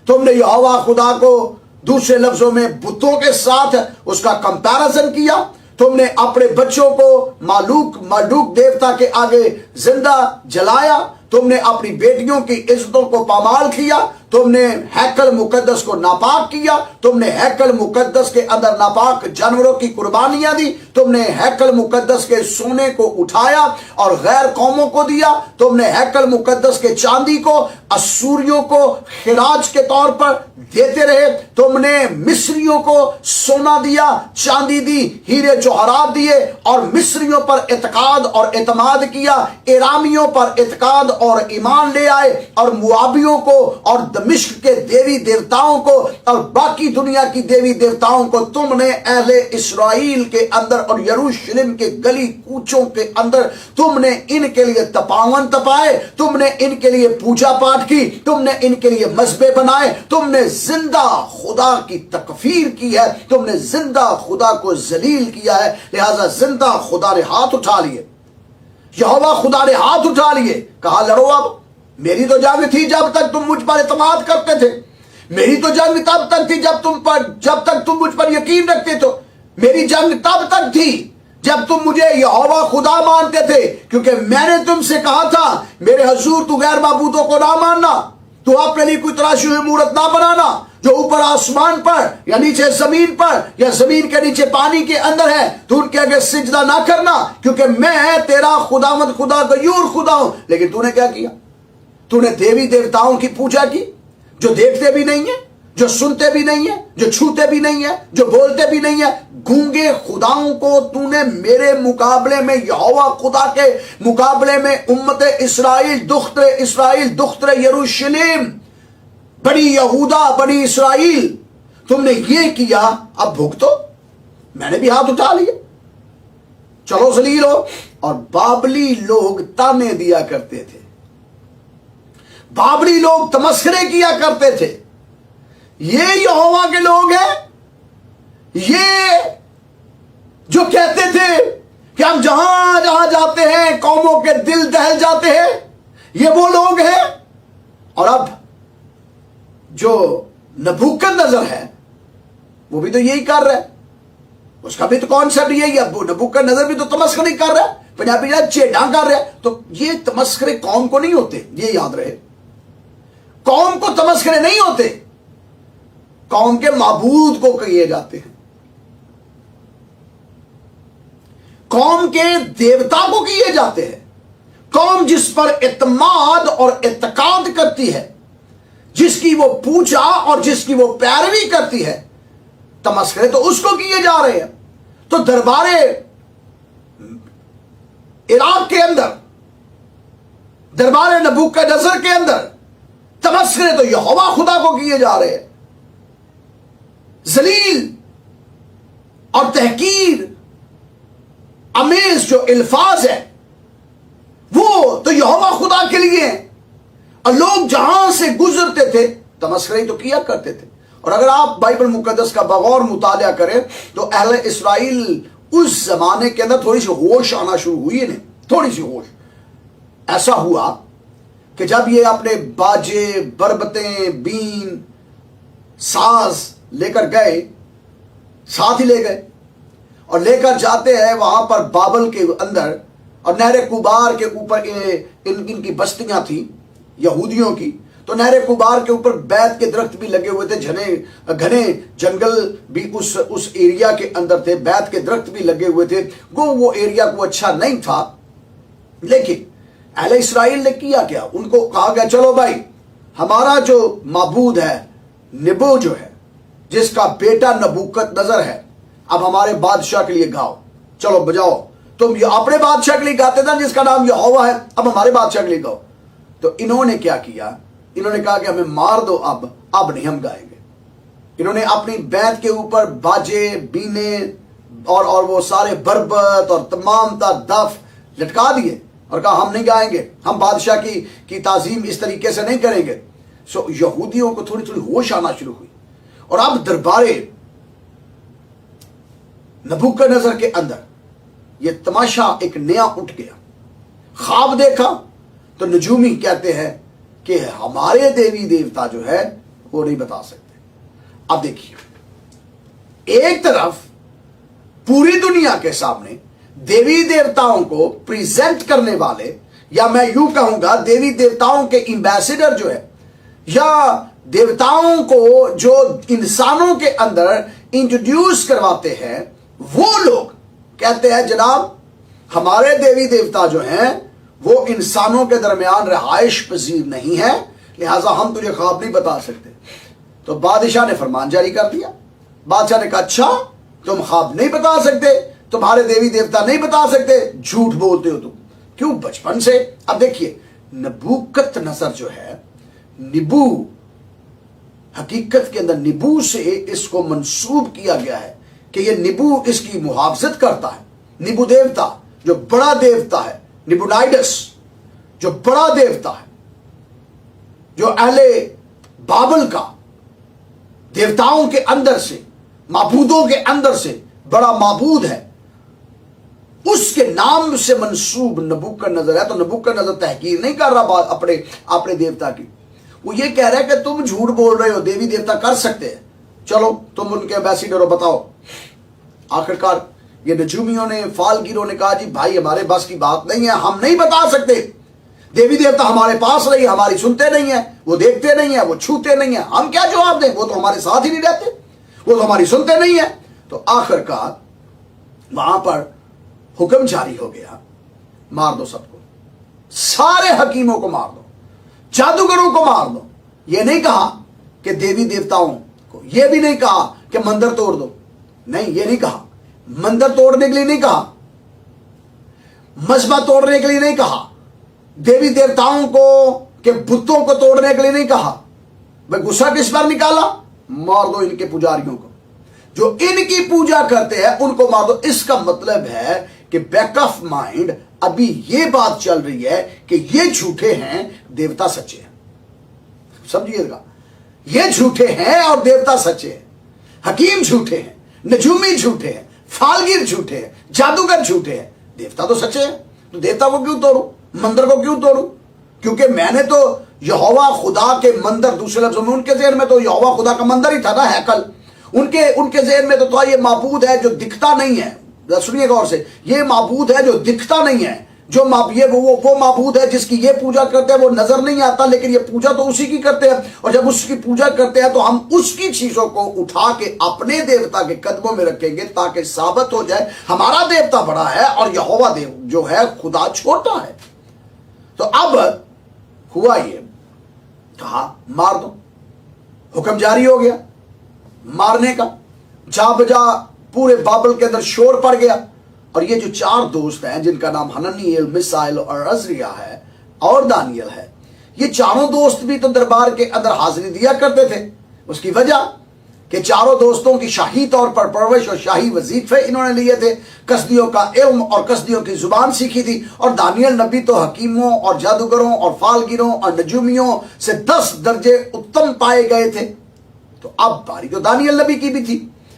तुमने यहोवा खुदा को दूसरे लफ्जों में बुतों के साथ उसका कंपैरिजन किया, तुमने अपने बच्चों को मालूक देवता के आगे जिंदा जलाया, तुमने अपनी बेटियों की इज्जतों को पामाल किया, तुमने हैकल मुकद्दस को नापाक किया, तुमने हैकल मुकद्दस के अंदर नापाक जानवरों की कुर्बानियां दी, तुमने हैकल मुकद्दस के सोने को उठाया और गैर कौमों को दिया, तुमने हैकल मुकद्दस के चांदी को असूरियों को खिराज के तौर पर देते रहे, तुमने मिस्रियों को सोना दिया, चांदी दी, हीरे जवाहरात दिए और मिस्रियों पर इत्काद और एतमाद किया, इरामियों पर इत्काद और ईमान ले आए, और मुआबियों को और दमिश्क के देवी देवताओं को और बाकी दुनिया की देवी देवताओं को तुमने अहले इस्राइल के अंदर और यरूशलेम के गली कूचों के अंदर तुमने इनके लिए तपावन तपाए, तुमने इनके लिए पूजा पाठ की, तुमने इनके लिए मज़बे बनाए, तुमने जिंदा खुदा की तकफीर की है, तुमने जिंदा खुदा को जलील किया है। लिहाजा जिंदा खुदा ने हाथ उठा लिए, यहोवा खुदा ने हाथ उठा लिए, कहा लड़ो। अब मेरी तो जंग थी जब तक तुम मुझ पर इत्मीनान करते थे, मेरी तो जंग तब तक थी जब तक तुम मुझ पर यकीन रखते थे, मेरी जंग तब तक थी जब तुम मुझे यहोवा खुदा मानते थे, क्योंकि मैंने तुमसे कहा था मेरे हजूर तू गैर माबूदों को ना मानना, तू अपने लिए कोई तराशी हुई मूरत ना बनाना, जो ऊपर आसमान पर या नीचे जमीन पर या जमीन के नीचे पानी के अंदर है, तू उनके आगे सिजदा ना करना, क्योंकि मैं तेरा खुदावंद खुदा गयूर खुदा हूं। लेकिन तूने क्या किया? तूने देवी देवताओं की पूजा की, जो देखते भी नहीं है, जो सुनते भी नहीं है, जो छूते भी नहीं है, जो बोलते भी नहीं है। गूंगे खुदाओं को तूने मेरे मुकाबले में, यहोवा खुदा के मुकाबले में, उम्मत इस्राइल दुख्तरे यरूशलेम, बड़ी यहूदा, बड़ी इस्राइल, तुमने ये किया, अब भुगतो। मैंने भी हाथ उठा लिया, चलो जलील हो। और बाबली लोग ताने दिया करते थे, बाबली लोग तमस्करे किया करते थे, ये यहोवा के लोग हैं, ये जो कहते थे कि हम जहां जहां जाते हैं कौमों के दिल दहल जाते हैं, ये वो लोग हैं। और अब जो नबूकदनेस्सर है वो भी तो यही कर रहा है, उसका भी तो कॉन्सेप्ट यही है। नबूकदनेस्सर भी तो तमस्करी कर रहा है, पंजाबी चेडा कर रहा है। तो ये तमस्करे कौम को नहीं होते, ये याद रहे, कौम को तमस्करे नहीं होते, कौम के माबूद को किए जाते हैं, कौम के देवता को किए जाते हैं। कौम जिस पर इत्माद और इत्काद करती है, जिसकी वो पूजा और जिसकी वो पैरवी करती है, तमस्करे तो उसको किए जा रहे हैं। तो दरबारे इराक के अंदर, दरबारे नबूकदनेस्सर के अंदर तमस्करे तो यहोवा खुदा को किए जा रहे हैं। जलील और तहकीर अमेज जो अल्फाज है वो तो यहोवा खुदा के लिए है। और लोग जहां से गुजरते थे तमस्करी तो किया करते थे। और अगर आप बाइबल मुकद्दस का बगौर मुतालिया करें तो अहले इस्राइल उस जमाने के अंदर थोड़ी सी होश आना शुरू हुई है, थोड़ी सी होश। ऐसा हुआ कि जब ये अपने बाजे, बरबतें, बीन, साज लेकर गए, साथ ही ले गए और लेकर जाते हैं वहां पर बाबल के अंदर, और नहर कुबार के ऊपर इनकी बस्तियां थी यहूदियों की। तो नहर कुबार के ऊपर बैत के दरख्त भी लगे हुए थे, घने जंगल भी उस एरिया के अंदर थे, बैत के दरख्त भी लगे हुए थे। वो एरिया को अच्छा नहीं था। लेकिन अहले इस्राइल ने किया क्या? उनको कहा गया चलो भाई, हमारा जो माबूद है निबो जो है, जिसका बेटा नबूकदनेस्सर है, अब हमारे बादशाह के लिए गाओ, चलो बजाओ। तुम अपने बादशाह के लिए गाते थे जिसका नाम यहोवा है, अब हमारे बादशाह के लिए गाओ। तो इन्होंने क्या किया? इन्होंने कहा कि हमें मार दो, अब नहीं हम गाएंगे। इन्होंने अपनी बैत के ऊपर बाजे, बीने और वो सारे बरबत और तमाम दफ लटका दिए और कहा हम नहीं गाएंगे, हम बादशाह की ताजीम इस तरीके से नहीं करेंगे। सो यहूदियों को थोड़ी थोड़ी होश आना शुरू हुई। और अब दरबारे नबूकदनेस्सर के अंदर ये तमाशा एक नया उठ गया। ख्वाब देखा तो नजूमी कहते हैं कि हमारे देवी देवता जो है वो नहीं बता सकते। अब देखिए, एक तरफ पूरी दुनिया के सामने देवी देवताओं को प्रेजेंट करने वाले, या मैं यूं कहूंगा देवी देवताओं के एम्बेसडर जो है, या देवताओं को जो इंसानों के अंदर इंट्रोड्यूस करवाते हैं, वो लोग कहते हैं जनाब हमारे देवी देवता जो हैं वो इंसानों के दरमियान रहाइश पजीर नहीं है, लिहाजा हम तुझे ख्वाब नहीं बता सकते। तो बादशाह ने फरमान जारी कर दिया। बादशाह ने कहा अच्छा तुम ख्वाब नहीं बता सकते, तुम्हारे देवी देवता नहीं बता सकते, झूठ बोलते हो तुम, क्यों बचपन से। अब देखिए, नबूकदनेस्सर जो है, निबू, हकीकत के अंदर निबू से इसको मंसूब किया गया है कि ये निबू इसकी मुहाफजत करता है। निबू देवता जो बड़ा देवता है, निबुनाइडस जो बड़ा देवता है, जो अहले बाबल का देवताओं के अंदर से, माबूदों के अंदर से बड़ा माबूद है, उसके नाम से मंसूब नबूकदनेस्सर है। तो नबूकदनेस्सर तहकीर नहीं कर रहा अपने देवता की, वो ये कह रहा है कि तुम झूठ बोल रहे हो, देवी देवता कर सकते हैं, चलो तुम उनके एम्बेसडर हो, बताओ। आखिरकार ये नजूमियों ने, फालगिरों ने कहा जी भाई हमारे बस की बात नहीं है, हम नहीं बता सकते। देवी देवता हमारे पास नहीं, हमारी सुनते नहीं है, वो देखते नहीं है, वो छूते नहीं है, हम क्या जवाब दें? वो तो हमारे साथ ही नहीं रहते, वो तो हमारी सुनते नहीं है। तो आखिरकार वहां पर हुक्म जारी हो गया, मार दो सबको, सारे हकीमों को मार दो, जादूगरों को मार दो। ये नहीं कहा कि देवी देवताओं को, ये भी नहीं कहा कि मंदिर तोड़ दो, नहीं, ये नहीं कहा। मंदिर तोड़ने के लिए नहीं कहा, मजमा तोड़ने के लिए नहीं कहा, देवी देवताओं को के बुतों को तोड़ने के लिए नहीं कहा। भाई गुस्सा किस पर निकाला? मार दो इनके पुजारियों को, जो इनकी पूजा करते हैं उनको मार दो। इसका मतलब है कि बैक ऑफ माइंड अभी ये बात चल रही है कि ये झूठे हैं, देवता सच्चे हैं। समझिएगा, ये झूठे हैं और देवता सच्चे हैं। हकीम झूठे हैं, नजूमी झूठे हैं, फालगीर झूठे हैं, जादूगर झूठे हैं, देवता तो सच्चे हैं। तो देवता को क्यों तोड़ू, मंदिर को क्यों तोड़ू? क्योंकि मैंने तो यहोवा खुदा के मंदिर, दूसरे लफ्जों में उनके ज़हन में तो यहोवा खुदा का मंदिर ही था ना, हैकल। उनके ज़हन में तो ये माबूद है जो दिखता नहीं है। सुनिए गौर से, ये माबूद है जो दिखता नहीं है, जो वो माबूद है जिसकी ये पूजा करते हैं, वो नजर नहीं आता, लेकिन ये पूजा तो उसी की करते हैं। और जब उसकी पूजा करते हैं तो हम उसकी चीजों को उठा के अपने देवता के कदमों में रखेंगे, ताकि साबित हो जाए हमारा देवता बड़ा है और यहोवा देव जो है खुदा छोटा है। तो अब हुआ ये, कहा मार दो, हुक्म जारी हो गया मारने का। जा बजा पूरे बाबल के अंदर शोर पड़ गया। और ये जो चार दोस्त हैं जिनका नाम हननिएल, मिसाइल और अजरिया है और दानियल है, ये चारों दोस्त भी तो दरबार के अंदर हाजिरी दिया करते थे। उसकी वजह कि चारों दोस्तों की शाही तौर पर परवरिश और शाही वजीफे इन्होंने लिए थे, कसदियों का इल्म और कसदियों की जुबान सीखी थी। और दानियल नबी तो हकीमों और जादूगरों और फालगिरों और नजूमियों से 10 दर्जे उत्तम पाए गए थे। तो अब बारी तो दानियल नबी की भी थी,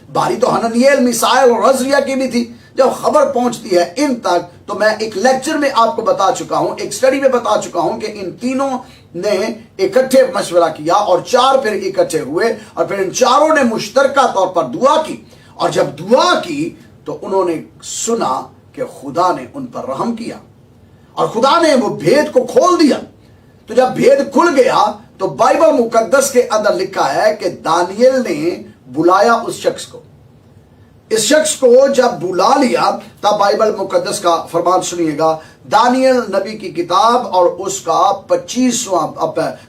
बारी तो हननिएल, मिसाइल और अजरिया की भी थी। जब खबर पहुंचती है इन तक, तो मैं एक लेक्चर में आपको बता चुका हूं, एक स्टडी में बता चुका हूं कि इन तीनों ने इकट्ठे मशवरा किया और 4 फिर इकट्ठे हुए और फिर इन चारों ने मुश्तरका तौर पर दुआ की। और जब दुआ की तो उन्होंने सुना कि खुदा ने उन पर रहम किया और खुदा ने वो भेद को खोल दिया। तो जब भेद खुल गया तो बाइबल मुकद्दस के अंदर लिखा है कि दानियल ने बुलाया उस शख्स को। इस शख्स को जब बुला लिया तब बाइबल मुकद्दस का फरमान सुनिएगा, दानियल नबी की किताब और उसका 25वां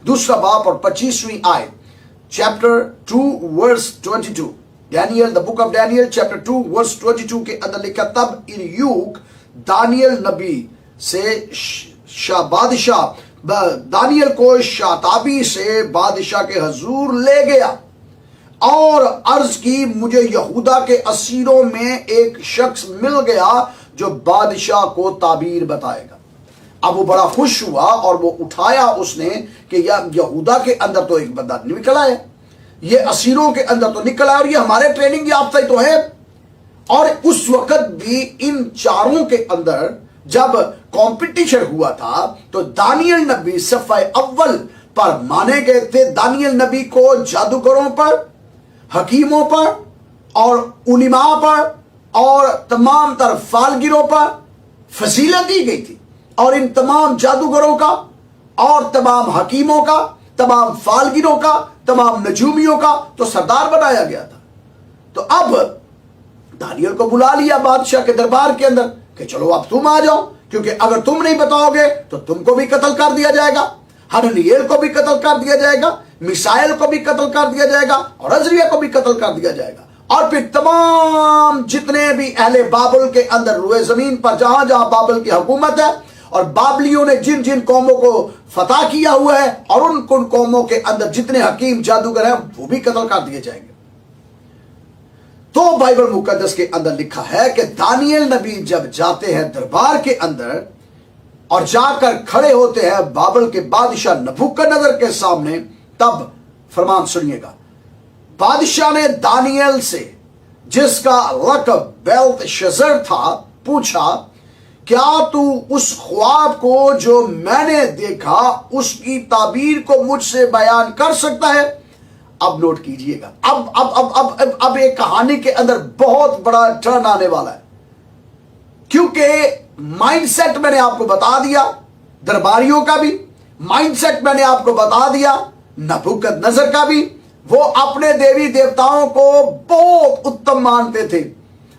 दूसरा बाब और 25वीं आयत, chapter 2 verse 22। Daniel, the book of Daniel chapter 2 verse 22 के अंदर लिखा, तब इल्यूक दानियल नबी से बादशाह दानियल को शाताबी से बादशाह के हजूर ले गया और अर्ज की, मुझे यहूदा के असीरों में एक शख्स मिल गया जो बादशाह को ताबीर बताएगा। अब वो बड़ा खुश हुआ और वो उठाया उसने कि यहूदा के अंदर तो एक बंदा निकला है, ये असीरों के अंदर तो निकला है और ये हमारे ट्रेनिंग याफ्ता ही तो है। और उस वक्त भी इन चारों के अंदर जब कंपटीशन हुआ था तो दानियल नबी सफ़े अव्वल पर माने गए थे। दानियल नबी को जादूगरों पर, हकीमों पर और उलिमा पर और तमाम तर फालगिरों पर फजीलत दी गई थी। और इन तमाम जादूगरों का और तमाम हकीमों का, तमाम फालगिरों का, तमाम नजूमियों का तो सरदार बनाया गया था। तो अब दानियल को बुला लिया बादशाह के दरबार के अंदर कि चलो अब तुम आ जाओ, क्योंकि अगर तुम नहीं बताओगे तो तुमको भी कत्ल कर दिया जाएगा, हननिएल को भी कत्ल कर दिया जाएगा, मिसाइल को भी कत्ल कर दिया जाएगा और अजरिया को भी कत्ल कर दिया जाएगा। और फिर तमाम जितने भी अहले बाबुल के अंदर रुए जमीन पर जहां जहां बाबुल की हुकूमत है और बाबलियों ने जिन जिन कौमों को फतह किया हुआ है और उन कौमों के अंदर जितने हकीम जादूगर हैं वो भी कत्ल कर दिए जाएंगे। तो बाइबल मुकद्दस के अंदर लिखा है कि दानियल नबी जब जाते हैं दरबार के अंदर और जाकर खड़े होते हैं बाबल के बादशाह नबूकदनेस्सर के सामने, तब फरमान सुनिएगा, बादशाह ने दानियल से, जिसका लक़ब बेल्तशस्सर था, पूछा, क्या तू उस ख्वाब को जो मैंने देखा उसकी ताबीर को मुझसे बयान कर सकता है? अब नोट कीजिएगा, अब एक कहानी के अंदर बहुत बड़ा टर्न आने वाला है, क्योंकि माइंडसेट मैंने आपको बता दिया दरबारियों का भी माइंडसेट मैंने आपको बता दिया, नबूकदनेस्सर का भी। वो अपने देवी देवताओं को बहुत उत्तम मानते थे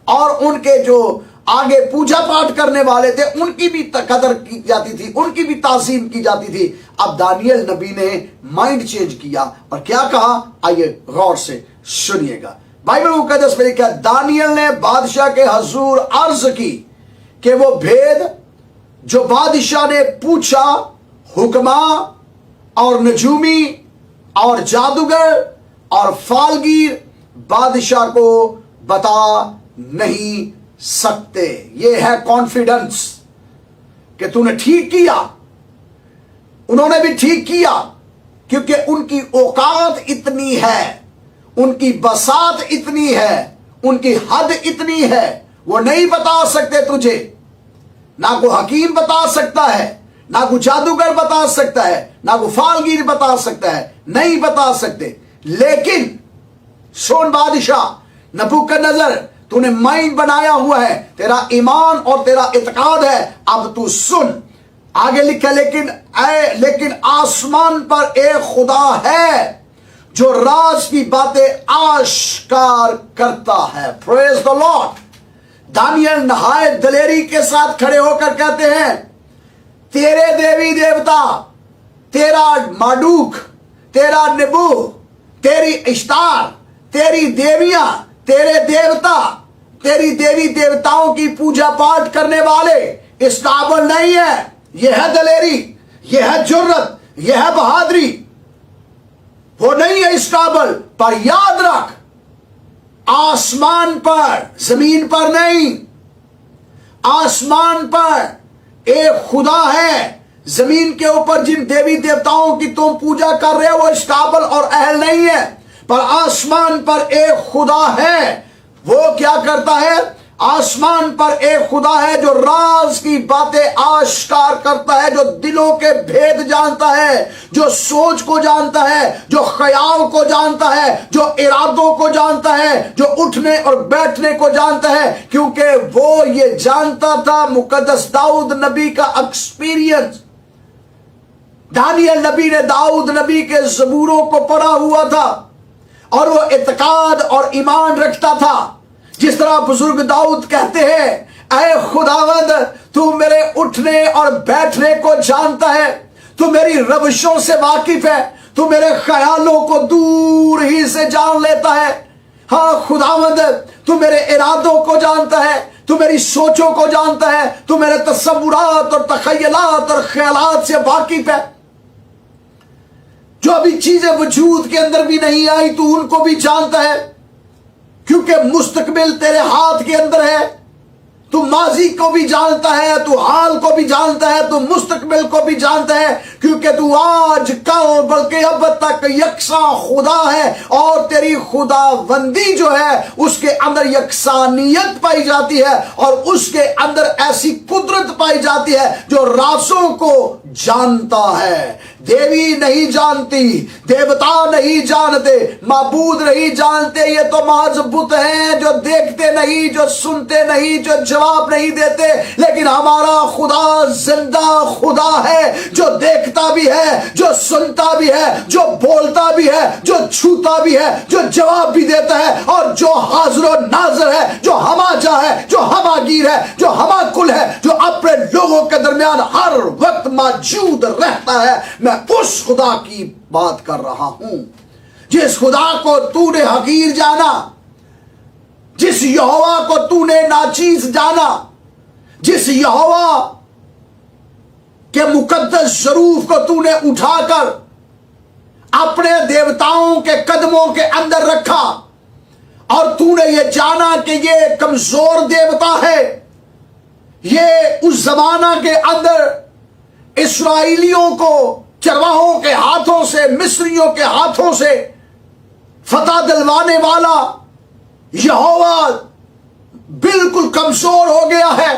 और उनके जो आगे पूजा पाठ करने वाले थे उनकी भी कदर की जाती थी, उनकी भी ताज़ीम की जाती थी। अब दानियल नबी ने माइंड चेंज किया और क्या कहा, आइए गौर से सुनिएगा। बाइबल मुकद्दस में लिखा, दानियल ने बादशाह के हुजूर अर्ज की कि वो भेद जो बादशाह ने पूछा हुक्मा और नजूमी और जादूगर और फालगीर बादशाह को बता नहीं सकते। ये है कॉन्फिडेंस कि तूने ठीक किया, उन्होंने भी ठीक किया, क्योंकि उनकी औकात इतनी है, उनकी बसात इतनी है, उनकी हद इतनी है, वो नहीं बता सकते तुझे। ना को हकीम बता सकता है, ना को जादूगर बता सकता है, ना को फालगीर बता सकता है, नहीं बता सकते। लेकिन सुन बादशाह नबूकदनेस्सर, तूने माइंड बनाया हुआ है, तेरा ईमान और तेरा इत्काद है, अब तू सुन। आगे लिखा, लेकिन आसमान पर एक खुदा है जो राज की बातें आश्कार करता है। Praise the Lord. दानियल नहायत दलेरी के साथ खड़े होकर कहते हैं, तेरे देवी देवता, तेरा माडूक, तेरा निबू, तेरी इश्तार, तेरी देवियां, तेरे देवता, तेरी देवी देवताओं की पूजा पाठ करने वाले इस काबिल नहीं है। यह है दलेरी, यह है जुर्रत, यह है बहादुरी, वो नहीं है इस काबिल। पर याद रख, आसमान पर, जमीन पर नहीं, आसमान पर एक खुदा है। जमीन के ऊपर जिन देवी देवताओं की तुम पूजा कर रहे हो वो इस काबिल और अहल नहीं है, पर आसमान पर एक खुदा है। वो क्या करता है? आसमान पर एक खुदा है जो राज की बातें आश्कार करता है, जो दिलों के भेद जानता है, जो सोच को जानता है, जो ख्याल को जानता है, जो इरादों को जानता है, जो उठने और बैठने को जानता है। क्योंकि वो ये जानता था, मुकद्दस दाऊद नबी का एक्सपीरियंस। दानियल नबी ने दाऊद नबी के ज़बूरों को पढ़ा हुआ था और वो इत्काद और ईमान रखता था। जिस तरह बुजुर्ग दाऊद कहते हैं, ऐ खुदावंद, तू मेरे उठने और बैठने को जानता है, तू मेरी रविशों से वाकिफ है, तू मेरे ख्यालों को दूर ही से जान लेता है। हाँ खुदावंद, तू मेरे इरादों को जानता है, तू मेरी सोचों को जानता है, तू मेरे तसव्वुरात और तखयलात और ख्यालात से वाकिफ है। जो अभी चीजें वजूद के अंदर भी नहीं आई, तू उनको भी जानता है, क्योंकि मुस्तकबिल तेरे हाथ के अंदर है। तू माजी को भी जानता है, तू हाल को भी जानता है, तू मुस्तकबिल को भी जानता है, क्योंकि तू आज कल बल्कि अब तक यकसा खुदा है। और तेरी खुदाबंदी जो है उसके अंदर यकसानियत पाई जाती है और उसके अंदर ऐसी कुदरत पाई जाती है जो राज़ों को जानता है। देवी नहीं जानती, देवता नहीं जानते, माबूद नहीं जानते, ये तो महज बुत हैं जो देखते नहीं, जो सुनते नहीं, जो जवाब नहीं देते। लेकिन हमारा खुदा जिंदा खुदा है, जो देखता भी है, जो सुनता भी है, जो बोलता भी है, जो छूता भी है, जो जवाब भी देता है और जो हाजिर नाज़िर है, जो हमाजा है, जो हमागीर है, जो हमाकुल है, जो अपने लोगों के दरमियान हर वक्त मौजूद रहता है। मैं उस खुदा की बात कर रहा हूं, जिस खुदा को तूने हकीर जाना, जिस यहोवा को तूने नाचीज जाना, जिस यहोवा के मुकद्दस शरूफ को तूने उठाकर अपने देवताओं के कदमों के अंदर रखा और तूने ये जाना कि ये कमजोर देवता है। ये उस जमाना के अंदर इस्राएलियों को चरवाहों के हाथों से, मिस्रियों के हाथों से फतह दिलवाने वाला यहोवा बिल्कुल कमजोर हो गया है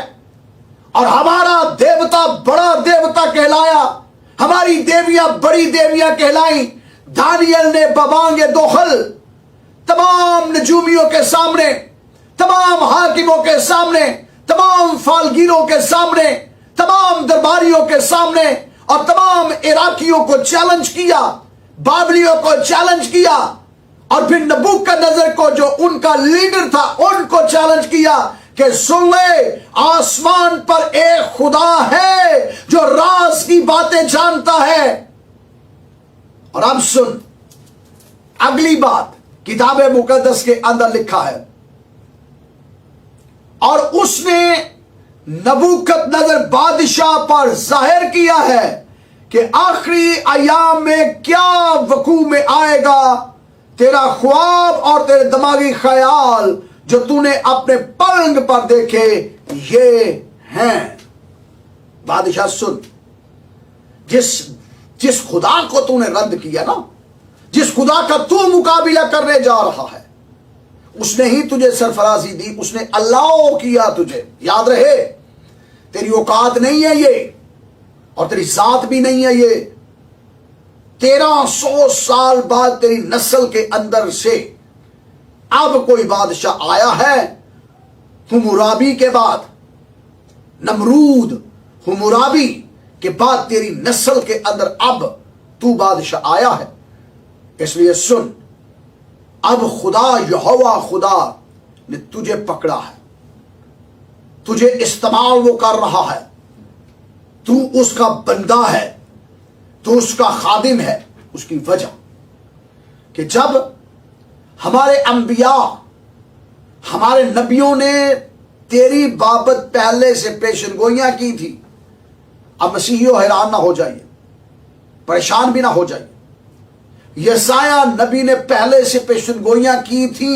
और हमारा देवता बड़ा देवता कहलाया, हमारी देवियां बड़ी देवियां कहलाई। दानियल ने बबांगे दोखल तमाम नजूमियों के सामने, तमाम हाकिमों के सामने, तमाम फालगीरों के सामने, तमाम दरबारियों के सामने और तमाम इराकियों को चैलेंज किया, बाबलियों को चैलेंज किया, और फिर नबूकदनेस्सर को जो उनका लीडर था उनको चैलेंज किया कि सुन ले, आसमान पर एक खुदा है जो राज की बातें जानता है। और अब सुन अगली बात, किताब मुकद्दस के अंदर लिखा है, और उसने नबूकदनेस्सर बादशाह पर जाहिर किया है कि आखिरी अयाम में क्या वकू में आएगा। तेरा ख्वाब और तेरे दिमागी ख्याल जो तूने अपने पलंग पर देखे ये हैं। बादशाह सुन, जिस खुदा को तूने रद्द किया ना, जिस खुदा का तू मुकाबला करने जा रहा है, उसने ही तुझे सरफराजी दी, उसने अल्लाह किया तुझे। याद रहे, तेरी औकात नहीं है ये, और तेरी जात भी नहीं है ये। 1300 साल बाद तेरी नस्ल के अंदर से अब कोई बादशाह आया है। हुमुराबी के बाद, नमरूद हुमुराबी के बाद तेरी नस्ल के अंदर अब तू बादशाह आया है। इसलिए सुन, अब खुदा यहोवा खुदा ने तुझे पकड़ा है, तुझे इस्तेमाल वो कर रहा है, तू उसका बंदा है, तू उसका खादिम है। उसकी वजह कि जब हमारे अंबिया, हमारे नबियों ने तेरी बाबत पहले से पेशनगोइयां की थी। अब मसीहियों हैरान ना हो जाइए, परेशान भी ना हो जाइए। यसाया नबी ने पहले से पेशनगोइयां की थी,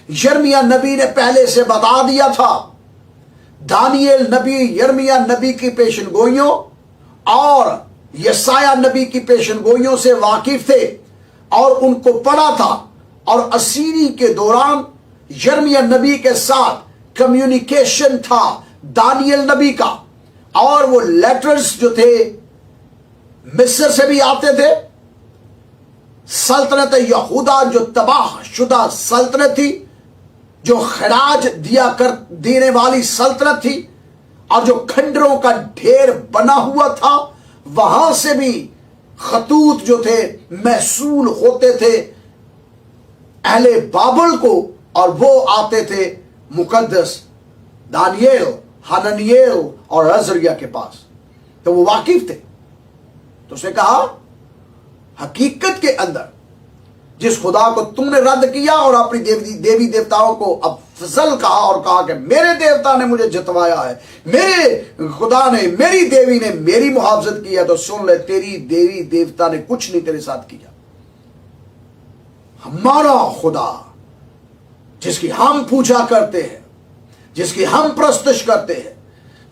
यिर्मयाह नबी ने पहले से बता दिया था। दानिएल नबी यिर्मयाह नबी की पेशनगोइयों और यसाया नबी की पेशनगोइयों से वाकिफ थे और उनको पढ़ा था, और असीरी के दौरान यिर्मयाह नबी के साथ कम्युनिकेशन था दानिएल नबी का, और वो लेटर्स जो थे मिस्र से भी आते थे। सल्तनत यहूदा जो तबाह शुदा सल्तनत थी, जो खराज देने वाली सल्तनत थी, और जो खंडरों का ढेर बना हुआ था, वहां से भी खतूत जो थे महसूल होते थे अहले बाबुल को, और वो आते थे मुकद्दस दानिएल, हननिएल और अजरिया के पास। तो वो वाकिफ थे। तो उसने कहा, हकीकत के अंदर जिस खुदा को तुमने रद्द किया और अपनी देवी देवताओं को अफजल कहा और कहा कि मेरे देवता ने मुझे जितवाया है, मेरे खुदा ने, मेरी देवी ने मेरी मुहाफजत की है, तो सुन ले, तेरी देवी देवता ने कुछ नहीं तेरे साथ किया। हमारा खुदा जिसकी हम पूजा करते हैं, जिसकी हम प्रस्तुत करते हैं,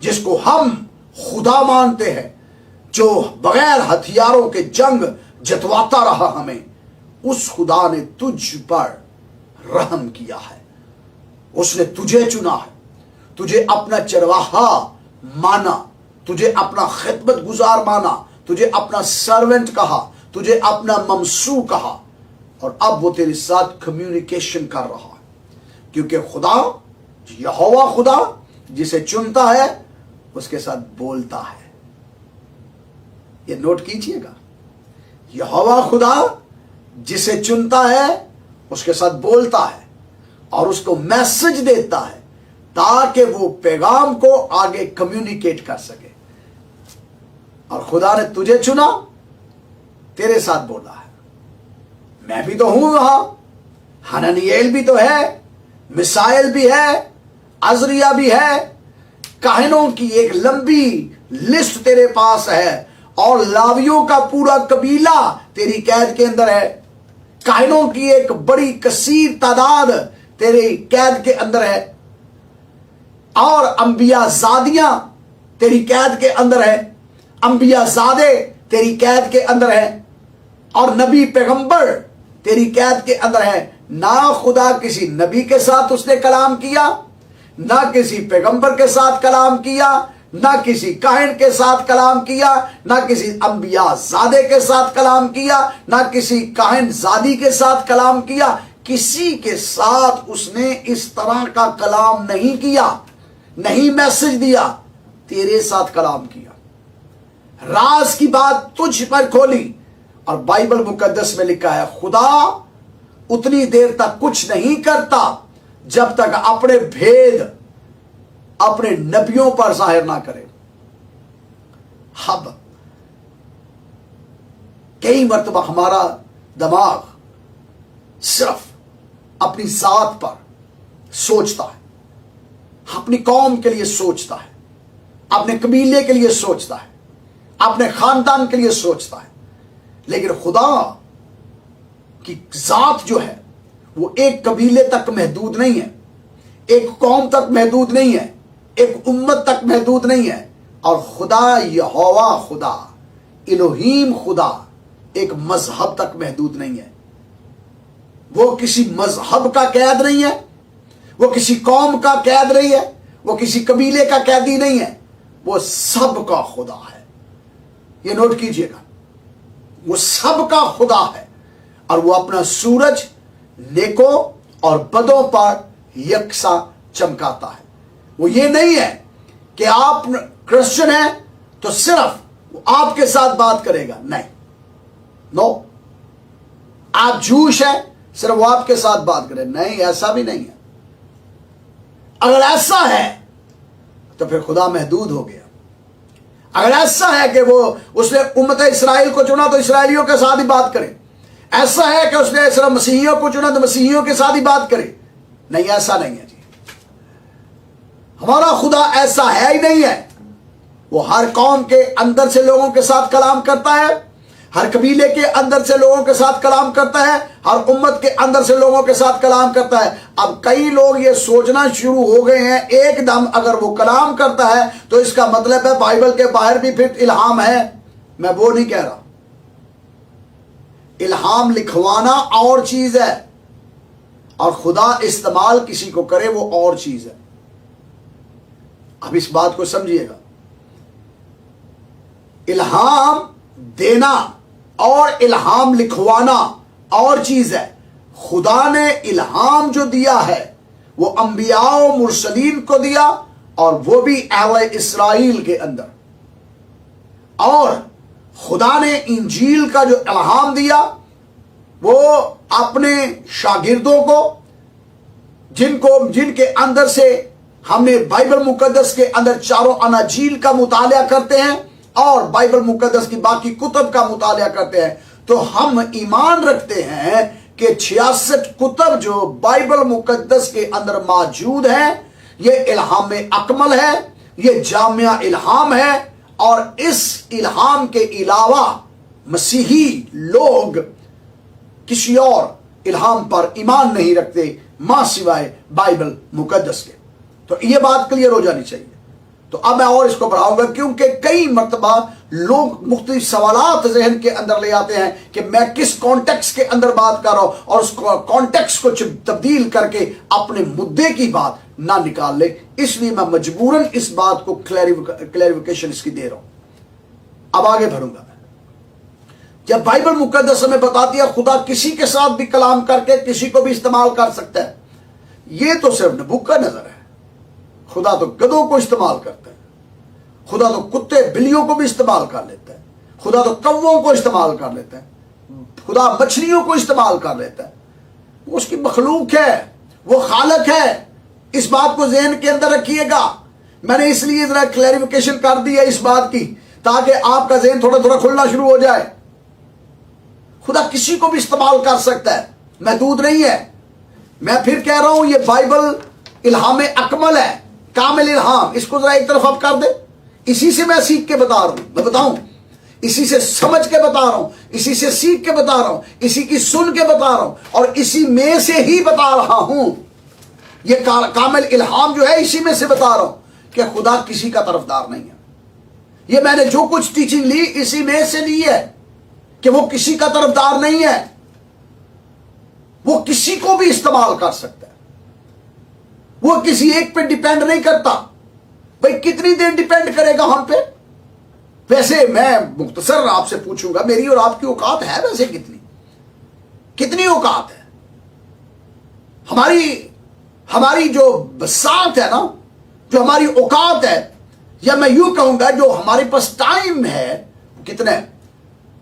जिसको हम खुदा मानते हैं, जो बगैर हथियारों के जंग जितवाता रहा हमें, उस खुदा ने तुझ पर रहम किया है। उसने तुझे चुना है, तुझे अपना चरवाहा माना, तुझे अपना खिदमत गुजार माना, तुझे अपना सर्वेंट कहा, तुझे अपना ममसू कहा, और अब वो तेरे साथ कम्युनिकेशन कर रहा है। क्योंकि खुदा, यहोवा खुदा जिसे चुनता है उसके साथ बोलता है। ये नोट कीजिएगा, यहोवा खुदा जिसे चुनता है उसके साथ बोलता है और उसको मैसेज देता है ताकि वो पैगाम को आगे कम्युनिकेट कर सके। और खुदा ने तुझे चुना, तेरे साथ बोला है। मैं भी तो हूं वहां, हननिएल भी तो है, मिसाइल भी है, अजरिया भी है, काहिनों की एक लंबी लिस्ट तेरे पास है, और लावियों का पूरा कबीला तेरी कैद के अंदर है। काहिनों की एक बड़ी कसीर तादाद तेरे कैद के अंदर है, और अंबिया जादियां तेरी कैद के अंदर है, अंबिया जादे तेरी कैद के अंदर है, और नबी पैगंबर तेरी कैद के अंदर है। ना खुदा किसी नबी के साथ उसने कलाम किया, ना किसी पैगंबर के साथ कलाम किया, ना किसी काहिन के साथ कलाम किया, ना किसी अंबिया जादे के साथ कलाम किया, ना किसी काहिन जादी के साथ कलाम किया। किसी के साथ उसने इस तरह का कलाम नहीं किया, नहीं मैसेज दिया। तेरे साथ कलाम किया, राज की बात तुझ पर खोली। और बाइबल मुकद्दस में लिखा है खुदा उतनी देर तक कुछ नहीं करता जब तक अपने भेद अपने नबियों पर जाहिर ना करे। अब कई मर्तबा हमारा दिमाग सिर्फ अपनी जात पर सोचता है, अपनी कौम के लिए सोचता है, अपने कबीले के लिए सोचता है, अपने खानदान के लिए सोचता है। लेकिन खुदा की जात जो है वो एक कबीले तक महदूद नहीं है, एक कौम तक महदूद नहीं है, एक उम्मत तक महदूद नहीं है। और खुदा यहोवा खुदा इलोहीम खुदा एक मजहब तक महदूद नहीं है। वो किसी मजहब का कैद नहीं है, वो किसी कौम का कैद नहीं है, वो किसी कबीले का कैदी नहीं है, वो सबका खुदा है। ये नोट कीजिएगा, वो सबका खुदा है। और वो अपना सूरज नेकों और बदों पर यकसा चमकाता है। वो ये नहीं है कि आप क्रिश्चियन हैं तो सिर्फ वो आपके साथ बात करेगा, नहीं, नो। आप जूश हैं सिर्फ वो आपके साथ बात करे, नहीं, ऐसा भी नहीं है। अगर ऐसा है तो फिर खुदा महदूद हो गया। अगर ऐसा है कि वो उसने उम्मत इस्राइल को चुना तो इस्राएलियों के साथ ही बात करे, ऐसा है कि उसने सिर्फ मसीहियों को चुना तो मसीहियों के साथ ही बात करे, नहीं, ऐसा नहीं है जी। हमारा खुदा ऐसा है ही नहीं है। वो हर कौम के अंदर से लोगों के साथ कलाम करता है, हर कबीले के अंदर से लोगों के साथ कलाम करता है, हर उम्मत के अंदर से लोगों के साथ कलाम करता है। अब कई लोग ये सोचना शुरू हो गए हैं एकदम अगर वो कलाम करता है तो इसका मतलब है बाइबल के बाहर भी फिर इल्हाम है। मैं वो नहीं कह रहा। इल्हाम लिखवाना और चीज है और खुदा इस्तेमाल किसी को करे वो और चीज है। अब इस बात को समझिएगा, इल्हाम देना और इल्हाम लिखवाना और चीज है। खुदा ने इल्हाम जो दिया है वो अंबियाओं मुरसलीन को दिया और वो भी अहले इस्राइल के अंदर। और खुदा ने इंजील का जो इल्हाम दिया वो अपने शागिर्दों को, जिनके अंदर से हमने बाइबल मुकद्दस के अंदर चारों अनाजील का मुतालिया करते हैं और बाइबल मुकद्दस की बाकी कुतब का मुतालिया करते हैं, तो हम ईमान रखते हैं कि 66 कुतब जो बाइबल मुकद्दस के अंदर मौजूद है ये इल्हाम अकमल है, ये जामिया इल्हाम है। और इस इल्हाम के अलावा मसीही लोग किसी और इल्हाम पर ईमान नहीं रखते मां सिवाय बाइबल मुकद्दस के। तो ये बात क्लियर हो जानी चाहिए। तो अब मैं और इसको बढ़ाऊंगा क्योंकि कई मर्तबा लोग मुख्तलिफ सवालात ज़हन के अंदर ले आते हैं कि मैं किस कॉन्टेक्स्ट के अंदर बात कर रहा हूं और उस कॉन्टेक्स्ट को तब्दील करके अपने मुद्दे की बात ना निकाल ले। इसलिए मैं मजबूरन इस बात को क्लैरिफिकेशन इसकी दे रहा हूं। अब आगे बढ़ूंगा। जब बाइबल मुकद्दस हमें बताती है खुदा किसी के साथ भी कलाम करके किसी को भी इस्तेमाल कर सकता है, ये तो सिर्फ नबूकदनेस्सर है। खुदा तो गधों को इस्तेमाल करता है, खुदा तो कुत्ते बिल्लियों को भी इस्तेमाल कर लेता है, खुदा तो कौवों को इस्तेमाल कर लेता है, खुदा मछलियों को इस्तेमाल कर लेता है। वो उसकी मखलूक है, वो खालक है। इस बात को ज़हन के अंदर रखिएगा। मैंने इसलिए जरा क्लैरिफिकेशन कर दी है इस बात की ताकि आपका ज़हन थोड़ा थोड़ा खुलना शुरू हो जाए। खुदा किसी को भी इस्तेमाल कर सकता है, महदूद नहीं है। मैं फिर कह रहा हूं ये बाइबल इल्हाम अकमल है, कामिल इल्हाम। इसको जरा एक तरफ आप कर दे। इसी से मैं सीख के बता रहा हूं, मैं बताऊं, इसी से समझ के बता रहा हूं, इसी से सीख के बता रहा हूं, इसी की सुन के बता रहा हूं और इसी में से ही बता रहा हूं। ये कामिल इल्हाम जो है इसी में से बता रहा हूं कि खुदा किसी का तरफदार नहीं है। ये मैंने जो कुछ टीचिंग ली इसी में से ली है कि वो किसी का तरफदार नहीं है, वो किसी को भी इस्तेमाल कर सकता है, वो किसी एक पे डिपेंड नहीं करता। भाई कितनी देर डिपेंड करेगा हम पे? वैसे मैं मुख्तसर आपसे पूछूंगा, मेरी और आपकी औकात है वैसे कितनी औकात है? हमारी जो बसात है ना, जो हमारी औकात है, या मैं यूं कहूंगा जो हमारे पास टाइम है कितने,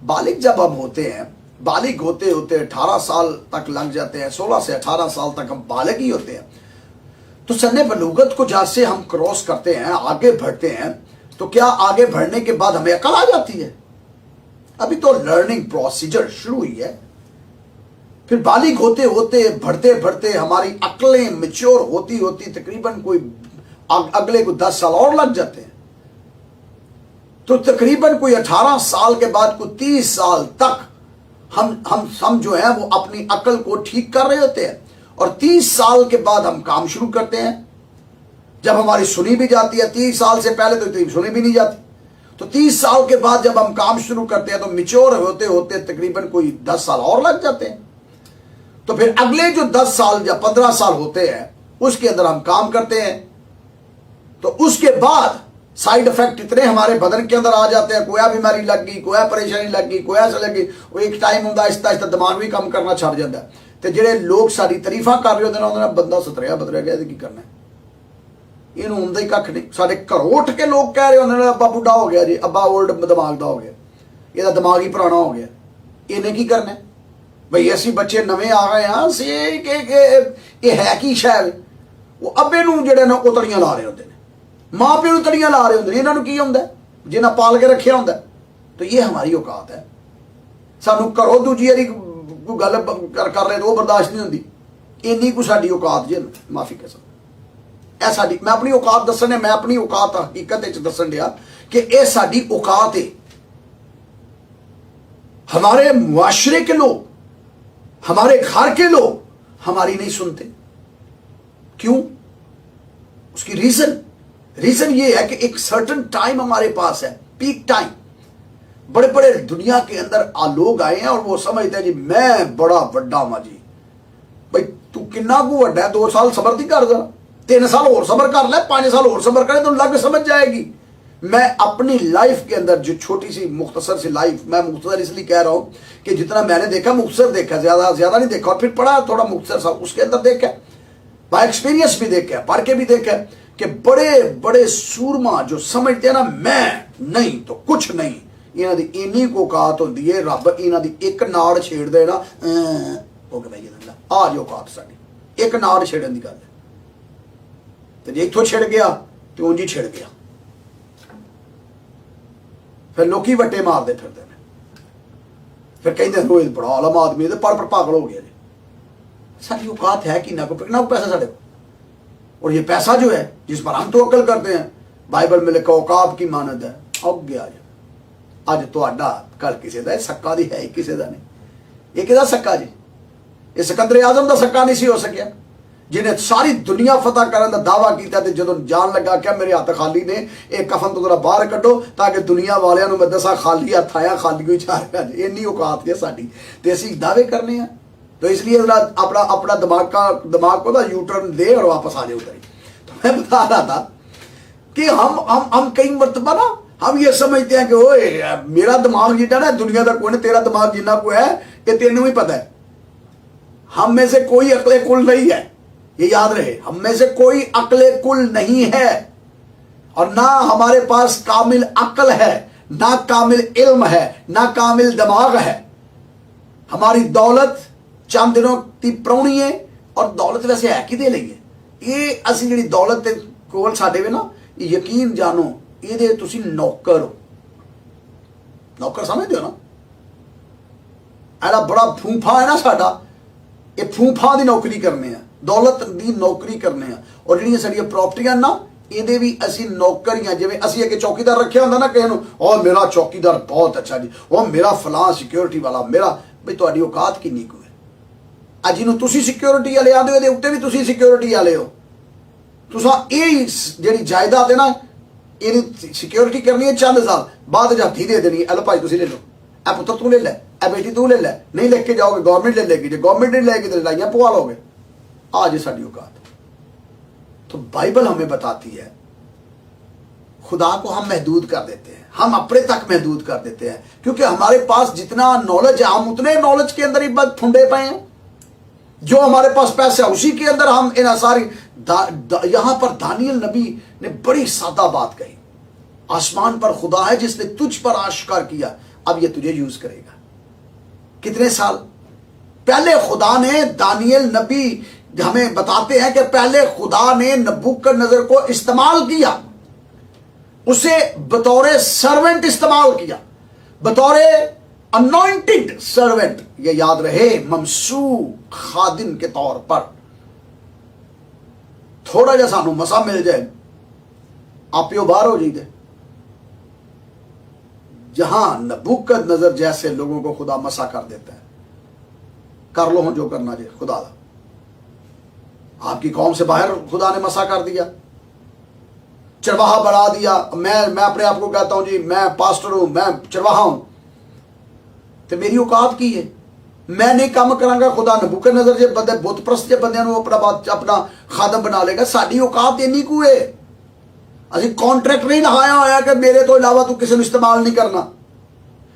बालिग जब हम होते हैं, बालिग होते होते 18 साल तक लग जाते हैं, 16 से 18 साल तक हम बालिग ही होते हैं, तो सन्ने बलूगत को जैसे हम क्रॉस करते हैं, आगे बढ़ते हैं, तो क्या आगे बढ़ने के बाद हमें अकल आ जाती है? अभी तो लर्निंग प्रोसीजर शुरू हुई है। फिर बालिग होते होते बढ़ते बढ़ते हमारी अकलें मैच्योर होती होती तकरीबन कोई अगले को 10 साल और लग जाते हैं, तो तकरीबन कोई 18 साल के बाद कोई 30 साल तक हम जो है वो अपनी अकल को ठीक कर रहे होते हैं, और 30 साल के बाद हम काम शुरू करते हैं, जब हमारी सुनी भी जाती है। 30 साल से पहले तो सुनी भी नहीं जाती, तो 30 साल के बाद जब हम काम शुरू करते हैं तो मिच्योर होते होते तकरीबन कोई 10 साल और लग जाते हैं। तो फिर अगले जो 10 साल या 15 साल होते हैं उसके अंदर हम काम करते हैं, तो उसके बाद साइड इफेक्ट इतने हमारे बदन के अंदर आ जाते हैं, कोई बीमारी लग गई, कोई परेशानी लग गई, कोई ऐसा लग गई, वो एक टाइम होता आहिस्ता आहिस्ता दिमाग भी काम करना छड़ जाता है। तो ਜਿਹੜੇ लोग सारी तारीफा कर रहे होते हैं उन्होंने बंदा सतरिया बदलिया गया, की करना ਇਹਨੂੰ ਹੁੰਦਾ ਹੀ ਕੱਖ ਨਹੀਂ। ਸਾਡੇ ਘਰੋਂ ਉੱਠ ਕੇ ਲੋਕ ਕਹਿ ਰਹੇ ਹੁੰਦੇ ਨੇ ਅੱਬਾ ਬੁੱਢਾ ਹੋ ਗਿਆ ਜੀ, ਅੱਬਾ ओल्ड ਦਿਮਾਗ ਦਾ ਹੋ ਗਿਆ, ਇਹਦਾ ਦਿਮਾਗ ਹੀ ਪੁਰਾਣਾ ਹੋ ਗਿਆ, ਇਹਨੇ ਕੀ ਕਰਨਾ ਬਈ? ਅਸੀਂ ਬੱਚੇ ਨਵੇਂ ਆ ਗਏ ਹਾਂ, ਅਸੀਂ ਕਿ ਇਹ ਹੈ ਕੀ ਸ਼ਾਇਦ ਉਹ ਅੱਬੇ ਨੂੰ ਜਿਹੜੇ ਨੇ ਉਹ ਤੜੀਆਂ ਲਾ ਰਹੇ ਹੁੰਦੇ ਨੇ, ਮਾਂ ਪਿਓ ਨੂੰ ਤੜੀਆਂ ਲਾ ਰਹੇ ਹੁੰਦੇ ਨੇ, ਇਹਨਾਂ ਨੂੰ ਕੀ ਹੁੰਦਾ ਜਿਹਨਾਂ ਪਾਲ ਕੇ ਰੱਖਿਆ ਹੁੰਦਾ। तो ये हमारी औकात है। ਸਾਨੂੰ ਘਰੋਂ ਦੂਜੀ ਵਾਰੀ ਕੋਈ ਗੱਲ ਕਰ ਲੈ तो बर्दाश्त नहीं होती, इन्नी को साडी औकात जे माफी कह सकता ਇਹ ਸਾਡੀ, मैं अपनी औकात दसन है, मैं अपनी औकात हकीकत दसन दिया कि यह साडी औकात है। हमारे मुआशरे के लोग, हमारे घर के लोग हमारी नहीं सुनते, क्यों? उसकी रीजन ये है कि एक सर्टन टाइम हमारे पास है, पीक टाइम। बड़े बड़े दुनिया के अंदर लोग आए हैं और वो समझते हैं जी मैं बड़ा बड़ा मां जी। भाई तू किन्ना को वड्डा है, 2 साल सबर नहीं कर, जरा 3 साल और सबर कर ले, 5 साल और सबर करे तो लग समझ जाएगी। मैं अपनी लाइफ के अंदर जो छोटी सी मुख्तसर सी लाइफ, मैं मुख्तसर इसलिए कह रहा हूँ कि जितना मैंने देखा मुख्तसर देखा, ज्यादा नहीं देखा, और फिर पढ़ा थोड़ा मुख्तसर सा, उसके अंदर देखा, बाय एक्सपीरियंस भी देखा, पढ़ के भी देखा कि बड़े बड़े सूरमा जो समझते हैं ना मैं नहीं तो कुछ नहीं, इन्हों की इन्नी को औकात होती है, रब इन्हों की एक नाड़ छेड़ दे ना हो गया भाई आ जो औकात साड़ी, एक नाड़ छेड़न की गल है, तो जे इतों छिड़ गया तो उंज ही छिड़ गया, फिर लोग वट्टे मारते फिरते हैं, फिर कहते रोहित बड़ा आलम आदमी है, पढ़ पागल हो गया जी। सारी औकात है कि ना को पैसा साढ़े को, और ये पैसा जो है जिस पर हम तवक्कल करते हैं, बाइबल में लिखा औकात की मानद है। अब गया अज तुहाडा कल किसी का, सक्का दी है ही किसी का नहीं, ये किहदा सक्का जी? ये सिकंदर आजम का सक्का नहीं सी हो सकिया, जिन्हें सारी दुनिया फतह करने का दावा किया, जो जान लगा क्या मेरे हाथ खाली ने, एक कफन तो जरा बाहर कड्डो ताकि दुनिया वालों मैं दसा खाली हथ आया, खाली कोई जा रहा है। इन्नी औकात है साड़ी, तो असी दावे करने हैं, तो इसलिए अपना अपना दिमाग को ना यू टर्न दे और वापस आ जाए उधर ही। तो मैं बता रहा था कि हम कई मरतबा ना हम ये समझते हैं कि ओए मेरा दिमाग जितना ना दुनिया का कोई नहीं, तेरा दिमाग जितना को है ये तेनों ही पता है। हम में से कोई अकले कुल नहीं है, ये याद रहे, हम में से कोई अकले कुल नहीं है, और ना हमारे पास कामिल अकल है, ना कामिल इल्म है, ना कामिल दिमाग है। हमारी दौलत चंद दिनों की प्राणी है, और दौलत वैसे है कि दे लेंगे ये असी जी दौलत कोल साडे वे ना, यकीन जानो ये तुसी नौकर हो, नौकर समझते हो ना, ऐसा बड़ा फूफा है ना साडा, ये फूफा की नौकरी करने हैं, दौलत की नौकरी करने हैं, और जी साडियां प्रॉपर्टियां ना ये भी असी नौकरियां, जिवें असी अगे चौकीदार रखे होंदा ना किसी नूं, ओ मेरा चौकीदार बहुत अच्छा जी, ओ मेरा फलां सिक्योरिटी वाला, मेरा भाई तुहाडी औकात किन्नी को है? अज जिन्हों तुसी सिक्योरिटी वाले आंदे हो, इहदे उत्ते भी तुसी सिक्योरिटी वाले हो, तुसां ये जिहड़ी जायदाद है ना ये सिक्योरिटी करनी है, चंद साल बाद जाती दे देनी, एलो भाई तुसी ले लो, ए पुत्र तू ले लै, ए बेटी तू ले लै, नहीं लेके जाओगे गवर्नमेंट ले लेगी, जो गवर्नमेंट नहीं लेगी तो लड़ाइयां पुआ लोगे। आज साडी औकात। तो बाइबल हमें बताती है खुदा को हम महदूद कर देते हैं, हम अपने तक महदूद कर देते हैं, क्योंकि हमारे पास जितना नॉलेज है हम उतने नॉलेज के अंदर ही बस फुंडे पे हैं। जो हमारे पास पैसा है उसी के अंदर हम इन सारी यहां पर दानियल नबी ने बड़ी सादा बात कही, آسمان پر خدا ہے جس نے تجھ پر آشکار کیا، اب یہ تجھے یوز کرے گا۔ کتنے سال پہلے خدا نے، دانیل نبی ہمیں بتاتے ہیں کہ پہلے خدا نے نبوکدنضر کو استعمال کیا، اسے بطور سرونٹ استعمال کیا، بطور انوائنٹڈ سرونٹ، یہ یاد رہے، ممسوح خادم کے طور پر۔ تھوڑا جا سانو مسا مل جائے آپ یو باہر ہو جائیے۔ جہاں نبوکدنضر جیسے لوگوں کو خدا مسا کر دیتا ہے، کر لو جو کرنا جائے خدا دا۔ آپ کی قوم سے باہر خدا نے مسا کر دیا، چرواہا بنا دیا۔ میں اپنے آپ کو کہتا ہوں جی میں پاسٹر ہوں، میں چرواہا ہوں، تو میری اوقات کی ہے، میں نہیں کام کروں گا۔ خدا نبوکدنضر جے بندے بت پرست جے بندے اپنا خادم بنا لے گا، ساری اوقات اینی کو ہے۔ اسی کانٹریکٹ نہیں لگایا ہوا کہ میرے تو علاوہ تو کسی نے استعمال نہیں کرنا۔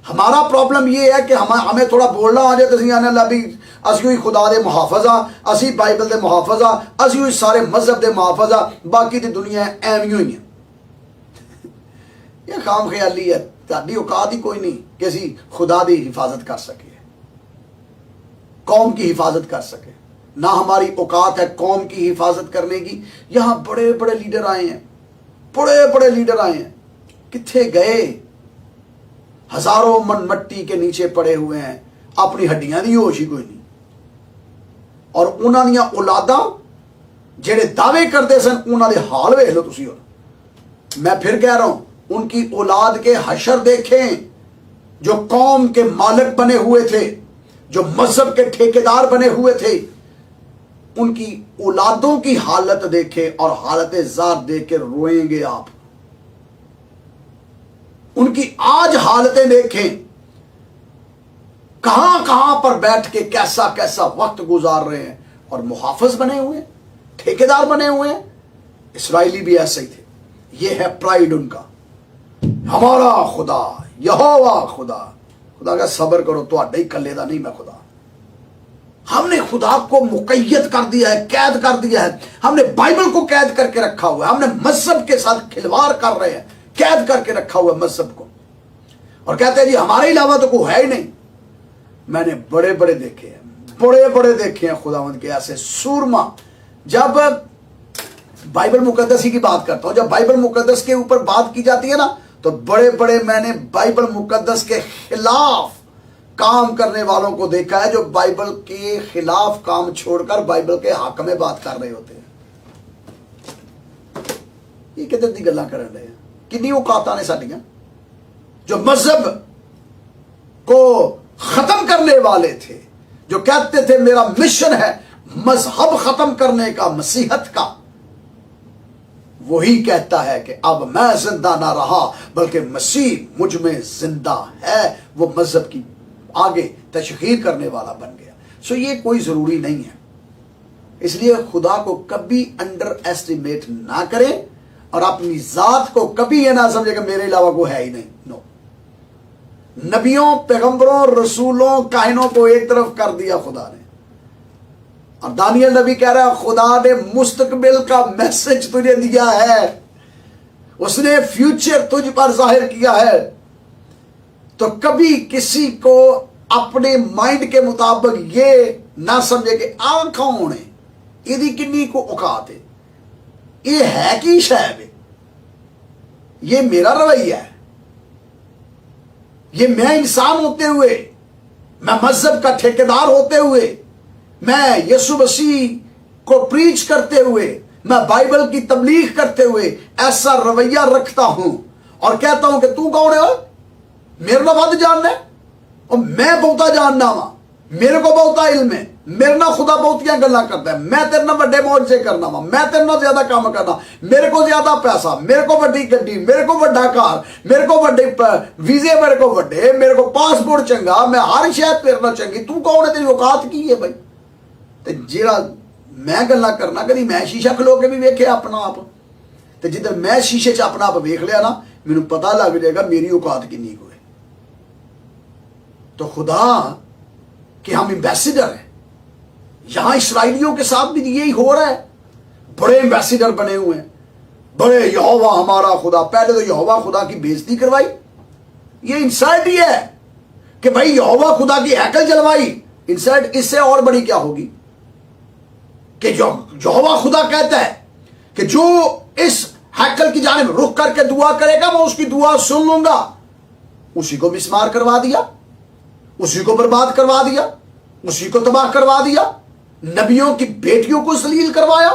ہمارا پرابلم یہ ہے کہ ہمیں تھوڑا بولنا آ جائے تو اسی آنے اللہ بھی اسی ہوئی خدا دے محافظ ہاں، اسی بائبل دے محافظ ہاں، اسی ہوئی سارے مذہب دے محافظ ہاں، باقی دی دنیا ایویں ہوئی ہے۔ یہ خام خیالی ہے، تہاڈی اوقات ہی کوئی نہیں کہ اسی خدا دی حفاظت کر سکے، قوم کی حفاظت کر سکے۔ نہ ہماری اوقات ہے قوم کی حفاظت کرنے کی۔ یہاں بڑے بڑے لیڈر آئے ہیں، بڑے بڑے لیڈر آئے ہیں، کتھے گئے؟ ہزاروں من مٹی کے نیچے پڑے ہوئے ہیں، اپنی ہڈیاں دی ہوش ہی کوئی نہیں۔ اور انہاں دیاں اولاداں جڑے دعوے کرتے سن انہاں دے حال ویکھ لو تسی۔ میں پھر کہہ رہا ہوں، ان کی اولاد کے حشر دیکھیں، جو قوم کے مالک بنے ہوئے تھے، جو مذہب کے ٹھیکیدار بنے ہوئے تھے، ان کی اولادوں کی حالت دیکھیں اور حالت زار دیکھ کے روئیں گے آپ۔ ان کی آج حالتیں دیکھیں، کہاں کہاں پر بیٹھ کے کیسا کیسا وقت گزار رہے ہیں، اور محافظ بنے ہوئے ہیں، ٹھیکیدار بنے ہوئے ہیں۔ اسرائیلی بھی ایسے ہی تھے۔ یہ ہے پرائیڈ ان کا، ہمارا خدا یہوہ خدا۔ خدا کا صبر کرو، تو اڈے ہی کلے دا نہیں میں خدا۔ ہم نے خدا کو مقید کر دیا ہے، قید کر دیا ہے، ہم نے بائبل کو قید کر کے رکھا ہوا ہے، ہم نے مذہب کے ساتھ کھلواڑ کر رہے ہیں، قید کر کے رکھا ہوا ہے مذہب کو، اور کہتے ہیں جی ہمارے علاوہ تو کوئی ہے ہی نہیں۔ میں نے بڑے بڑے دیکھے ہیں، بڑے بڑے دیکھے ہیں خداوند کے ایسے سورما۔ جب بائبل مقدس ہی کی بات کرتا ہوں، جب بائبل مقدس کے اوپر بات کی جاتی ہے نا، تو بڑے بڑے میں نے بائبل مقدس کے خلاف کام کرنے والوں کو دیکھا ہے، جو بائبل کے خلاف کام چھوڑ کر بائبل کے حق میں بات کر رہے ہوتے ہیں۔ یہ کدھر دی گلاں کر رہے ہیں؟ کنی اوقاتاں نے ساڈیاں، جو مذہب کو ختم کرنے والے تھے، جو کہتے تھے میرا مشن ہے مذہب ختم کرنے کا، مسیحت کا، وہی کہتا ہے کہ اب میں زندہ نہ رہا بلکہ مسیح مجھ میں زندہ ہے۔ وہ مذہب کی آگے تشہیر کرنے والا بن گیا۔ سو یہ کوئی ضروری نہیں ہے، اس لیے خدا کو کبھی انڈر ایسٹیمیٹ نہ کریں، اور اپنی ذات کو کبھی یہ نہ سمجھے کہ میرے علاوہ کوئی ہے ہی نہیں۔ نو، نبیوں، پیغمبروں، رسولوں، کاہنوں کو ایک طرف کر دیا خدا نے، اور دانیل نبی کہہ رہا ہے خدا نے مستقبل کا میسج تجھے دیا ہے، اس نے فیوچر تجھ پر ظاہر کیا ہے۔ تو کبھی کسی کو اپنے مائنڈ کے مطابق یہ نہ سمجھے کہ کون ہے، یہ کنی کو اوقات ہے، یہ ہے کی شاید ہے، یہ میرا رویہ ہے، یہ میں انسان ہوتے ہوئے، میں مذہب کا ٹھیکیدار ہوتے ہوئے، میں یسوع مسیح کو پریچ کرتے ہوئے، میں بائبل کی تبلیغ کرتے ہوئے ایسا رویہ رکھتا ہوں اور کہتا ہوں کہ تو کون ہے، میرے نہ ود جاننا ہے، اور میں بہتا جاننا وا، میرے کو بہتا علم ہے، میرے نہ خدا بہتیاں گلاں کرتا ہے، میں تیرے نہ بڑے معجزے کرنا وا، میں تیرے نہ زیادہ کام کرنا، میرے کو زیادہ پیسہ، میرے کو بڑی گڈی، میرے کو بڑا کار، میرے کو بڑے ویزے، میرے کو بڑے، میرے کو پاسپورٹ چنگا، میں ہر شاید تیرے نہ چنگی، تو کون ہے، تیری اوقات کی ہے بھائی؟ تے جیڑا میں گلاں کرنا، کدی میں شیشہ کھلو کے بھی ویکھے اپنا آپ، تے جدھر میں شیشے چ اپنا آپ ویکھ لیا نا، مینوں پتہ لگ جائے گا میری اوقات کنی کو ہے۔ تو خدا کہ ہم ایمبیسیڈر ہیں، یہاں اسرائیلیوں کے ساتھ بھی یہی ہو رہا ہے، بڑے ایمبیسیڈر بنے ہوئے ہیں، बड़े यहोवा हमारा खुदा। पहले तो यहोवा खुदा की बेइज्जती करवाई, ये इंसल्ट ही है कि भाई यहोवा खुदा की हैकल जलवाई। इंसल्ट इससे और बड़ी क्या होगी कि यहोवा खुदा कहता है कि जो इस हैकल की जानिब रुख करके दुआ करेगा मैं उसकी दुआ सुन लूंगा। उसी को मिस्मार करवा दिया, उसी को बर्बाद करवा दिया, उसी को तबाह करवा दिया। नबियों की बेटियों को जलील करवाया,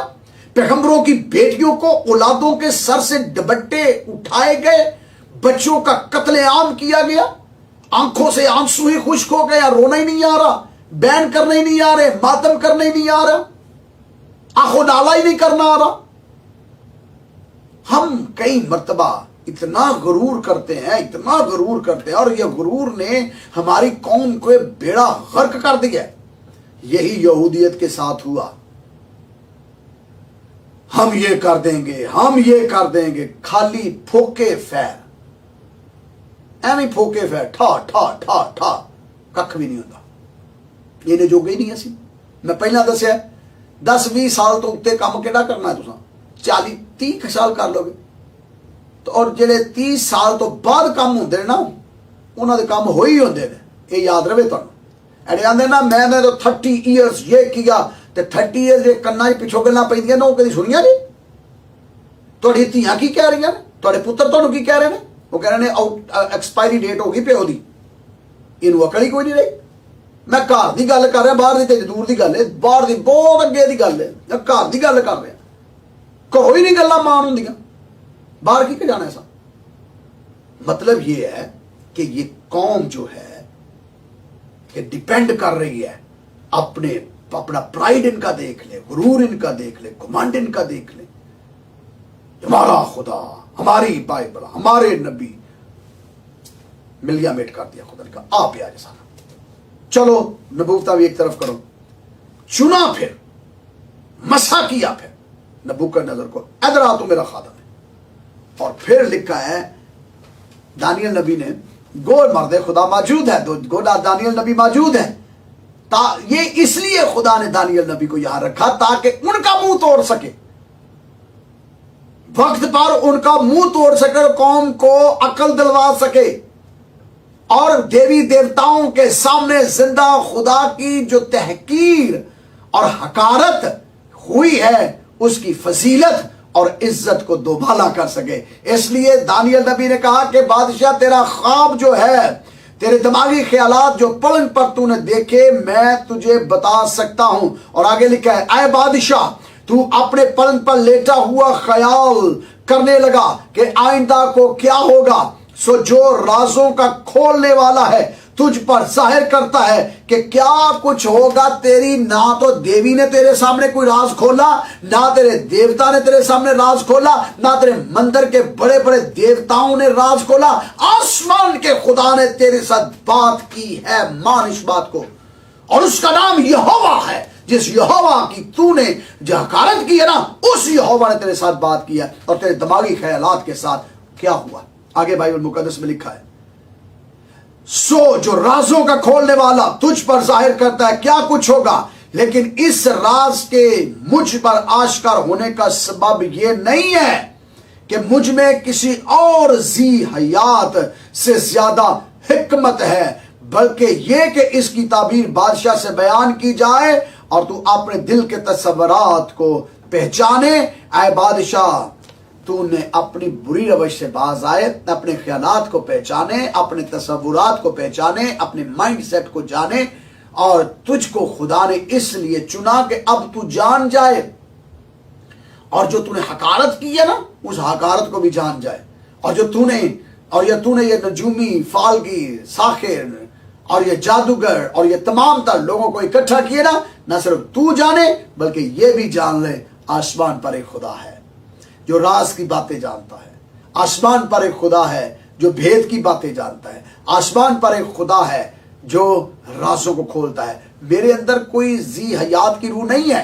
पैगंबरों की बेटियों को औलादों के सर से दुपट्टे उठाए गए, बच्चों का कत्लेआम किया गया, आंखों से आंसू ही खुश्क हो गया, रोना ही नहीं आ रहा, बैन करने ही नहीं आ रहे, मातम करने ही नहीं आ रहा, आंखों डाला ही नहीं करना आ रहा। हम कई मर्तबा इतना गुरूर करते हैं, इतना गुरूर करते हैं, और यह गुरूर ने हमारी कौम को बेड़ा गर्क कर दिया। यही यहूदियत के साथ हुआ। हम ये कर देंगे, हम ये कर देंगे, खाली फोके फैर, ਐਵੇਂ ਫੋਕੇ ਫੈ ਠਾ ਠਾ ਠਾ ਠਾ ਕੱਖ ਵੀ ਨਹੀਂ ਹੁੰਦਾ। ਇਹਨੇ ਜੋਗੇ ਹੀ ਨਹੀਂ ਅਸੀਂ। ਮੈਂ ਪਹਿਲਾਂ ਦੱਸਿਆ 10-20 ਸਾਲ ਤੋਂ ਉੱਤੇ ਕੰਮ ਕਿਹੜਾ ਕਰਨਾ ਤੁਸੀਂ 40-30 ਸਾਲ ਕਰ ਲੋਗੇ। ਔਰ ਜਿਹੜੇ 30 ਸਾਲ ਤੋਂ ਬਾਅਦ ਕੰਮ ਹੁੰਦੇ ਨੇ ਨਾ ਉਹਨਾਂ ਦੇ ਕੰਮ ਹੋਈ ਹੁੰਦੇ ਨੇ, ਇਹ ਯਾਦ ਰਵੇ ਤੁਹਾਨੂੰ। ਐਡੇ ਆਂਦੇ ਨਾ ਮੈਂ ਤਾਂ 30 ਇਅਰਸ ਇਹ ਕੀਆ ਤੇ 30 ਇਅਰਸ ਜੇ ਕੰਨਾਂ 'ਚ ਪਿੱਛੋਂ ਗੱਲਾਂ ਪੈਂਦੀਆਂ ਨੇ ਉਹ ਕਦੀ ਸੁਣੀਆਂ ਨਹੀਂ। ਤੁਹਾਡੀ ਧੀਆਂ ਕੀ ਕਹਿ ਰਹੀਆਂ ਨੇ, ਤੁਹਾਡੇ ਪੁੱਤਰ ਤੁਹਾਨੂੰ ਕੀ ਕਹਿ ਰਹੇ ਨੇ? वो कह रहे हैं एक्सपायरी डेट होगी प्यो की, इनू अकल ही कोई नहीं रही। मैं घर की गल कर रहा, बाहर की दूर की गल है, बाहर की बहुत अगे की गल है, घर की गल कर रहा। घरों ही नहीं गल्लां मान होंदियां, बाहर की जाना ऐसा। मतलब ये है कि ये कौम जो है कि डिपेंड कर रही है अपना प्राइड इनका देख ले, गुरूर इनका देख ले, घमंड इनका देख ले। हमारा खुदा, हमारी बाइबल, हमारे नबी, मिलिया मेट कर दिया खुदा ने कहा आप यार सारा चलो नबूवता भी एक तरफ करो, चुना फिर मसा किया फिर नबूकदनेस्सर को, इधर आ तू मेरा खादम है। और फिर लिखा है दानियल नबी ने, गोल मर्द खुदा मौजूद है, गोला दानियल नबी मौजूद है, ये इसलिए खुदा ने दानियल नबी को यहां रखा ताकि उनका मुंह तोड़ सके, वक्त पर उनका मुंह तोड़ सके, कौम को अकल दिलवा सके, और देवी देवताओं के सामने जिंदा खुदा की जो तहकीर और हकारत हुई है उसकी फजीलत और इज्जत को दोबाला कर सके। इसलिए दानियल नबी ने कहा कि बादशाह तेरा ख्वाब जो है, तेरे दिमागी ख्यालात जो पलंग पर तूने देखे मैं तुझे बता सकता हूं। और आगे लिखा है, ऐ बादशाह तू अपने पलंग पर लेटा हुआ ख्याल करने लगा कि आइंदा को क्या होगा, सो जो राजों का खोलने वाला है तुझ पर जाहिर करता है कि क्या कुछ होगा। तेरी ना तो देवी ने तेरे सामने कोई राज खोला, ना तेरे देवता ने तेरे सामने राज खोला, ना तेरे मंदिर के बड़े बड़े देवताओं ने राज खोला, आसमान के खुदा ने तेरे साथ बात की है। मान इस बात को, और उसका नाम यहोवा है। जिस यहोवा की तूने जो हकारत की है ना, उस यहोवा ने तेरे साथ बात की है। और तेरे दिमागी ख्यालात के साथ क्या हुआ, आगे बाइबल मुकद्दस में लिखा है, सो जो राजों का खोलने वाला तुझ पर जाहिर करता है क्या कुछ होगा, लेकिन इस राज के मुझ पर आश्कार होने का सबब यह नहीं है कि मुझ में किसी और जी हयात से ज्यादा हिकमत है, बल्कि यह कि इसकी ताबीर बादशाह से बयान की जाए और तू अपने दिल के तसव्वुरात को पहचाने। ऐ बादशाह तूने अपनी बुरी रवश से बाज आए, अपने ख्यालात को पहचाने, अपने तसव्वुरात को पहचाने, अपने माइंड सेट को जाने, और तुझको खुदा ने इसलिए चुना कि अब तू जान जाए, और जो तूने हकारत की है ना उस हकारत को भी जान जाए। और जो तूने ये नजूमी, फालगी, साखिर और ये जादूगर और ये तमाम तर लोगों को इकट्ठा किए ना, न सिर्फ तू जाने बल्कि ये भी जान ले आसमान पर एक खुदा है जो राज की बातें जानता है, आसमान पर एक खुदा है जो भेद की बातें जानता है, आसमान पर एक खुदा है जो राजों को खोलता है। मेरे अंदर कोई जी हयात की रूह नहीं है,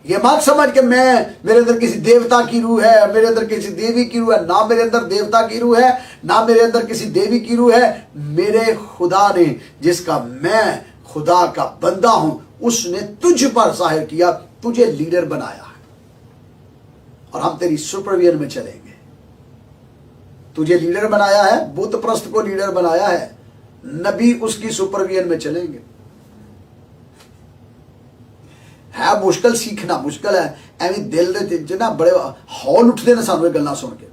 ये मत समझ के मेरे अंदर किसी देवता की रूह है, मेरे अंदर किसी देवी की रूह है। ना मेरे अंदर देवता की रूह है, ना मेरे अंदर किसी देवी की रूह है। मेरे खुदा ने, जिसका मैं खुदा का बंदा हूं, उसने तुझ पर जाहिर किया, तुझे लीडर बनाया है। और हम तेरी सुपरविजन में चलेंगे। तुझे लीडर बनाया है, बुत प्रस्त को लीडर बनाया है, नबी उसकी सुपरविजन में चलेंगे। है मुश्किल, सीखना मुश्किल है। एवं दिल दे ना बड़े हौल उठते ने सानू गल्लां सुन के।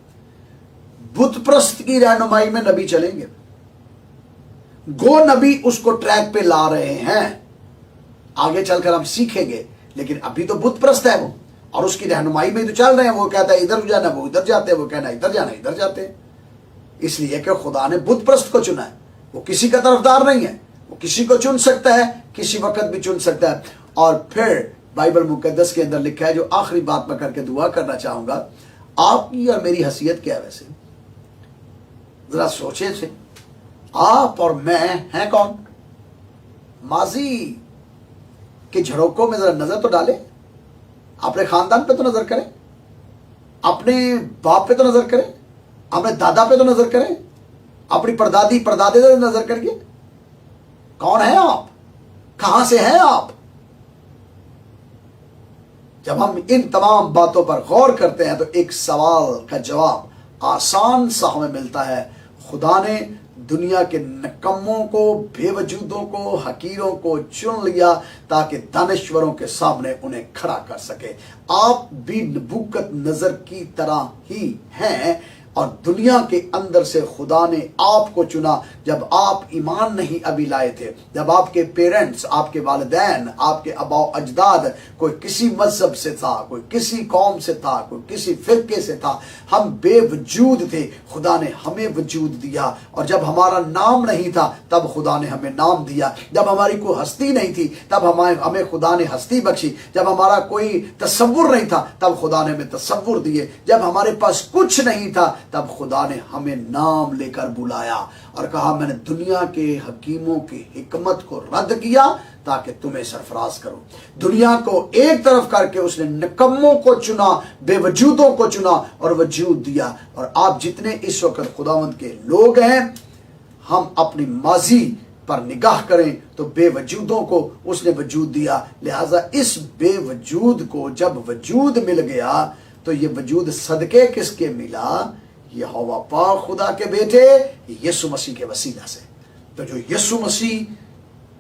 बुत प्रस्त की रहनुमाई में नबी चलेंगे। गो नबी उसको ट्रैक पे ला रहे हैं, आगे चलकर हम सीखेंगे, लेकिन अभी तो बुत प्रस्त है वो, और उसकी रहनुमाई में तो चल रहे हैं। वो कहता है इधर जाना, वो इधर जाते हैं, वो कहना इधर जाना, इधर जाते हैं। इसलिए कि खुदा ने बुत प्रस्त को चुना है। वो किसी का तरफदार नहीं है, वो किसी को चुन सकता है, किसी वक्त भी चुन सकता है। और फिर बाइबल मुकद्दस के अंदर लिखा है, जो आखिरी बात मैं करके दुआ करना चाहूंगा, आपकी और मेरी हैसियत क्या है वैसे? जरा सोचे थे, आप और मैं हैं कौन? माजी के झरोकों में जरा नजर तो डालें, अपने खानदान पे तो नजर करें, अपने बाप पे तो नजर करें, अपने दादा पे तो नजर करें, अपनी परदादी परदादे पे नजर करिए। कौन है आप? कहां से हैं आप? जब हम इन तमाम बातों पर गौर करते हैं तो एक सवाल का जवाब आसान सा हमें मिलता है। खुदा ने दुनिया के नकम्मों को, बेवजूदों को, हकीरों को चुन लिया ताकि दानश्वरों के सामने उन्हें खड़ा कर सके। आप भी नबूकत नजर की तरह ही हैं, और दुनिया के अंदर से खुदा ने आपको चुना जब आप ईमान नहीं अभी लाए थे, जब आपके पेरेंट्स, आपके वालिदैन, आपके अबाओ अजदाद कोई किसी मजहब से था, कोई किसी कौम से था, कोई किसी फिरके से था। हम बेवजूद थे, खुदा ने हमें वजूद दिया। और जब हमारा नाम नहीं था तब खुदा ने हमें नाम दिया। जब हमारी कोई हस्ती नहीं थी तब हमें खुदा ने हस्ती बख्शी। जब हमारा कोई तसव्वुर नहीं था तब खुदा ने हमें तसव्वुर दिए। जब हमारे पास कुछ नहीं था तब खुदा ने हमें नाम लेकर बुलाया और कहा, मैंने दुनिया के हकीमों की हिकमत को रद्द किया ताकि तुम्हें सरफराज करूं। दुनिया को एक तरफ करके उसने निकम्मों को चुना, बेवजूदों को चुना और वजूद दिया। और आप जितने इस वक्त खुदावंद के लोग हैं, हम अपनी माजी पर निगाह करें तो बेवजूदों को उसने वजूद दिया। लिहाजा इस बेवजूद को जब वजूद मिल गया तो ये वजूद सदके किसके मिला? यहोवा पाक खुदा के बेटे यीशु मसीह के वसीला से। तो जो यीशु मसीह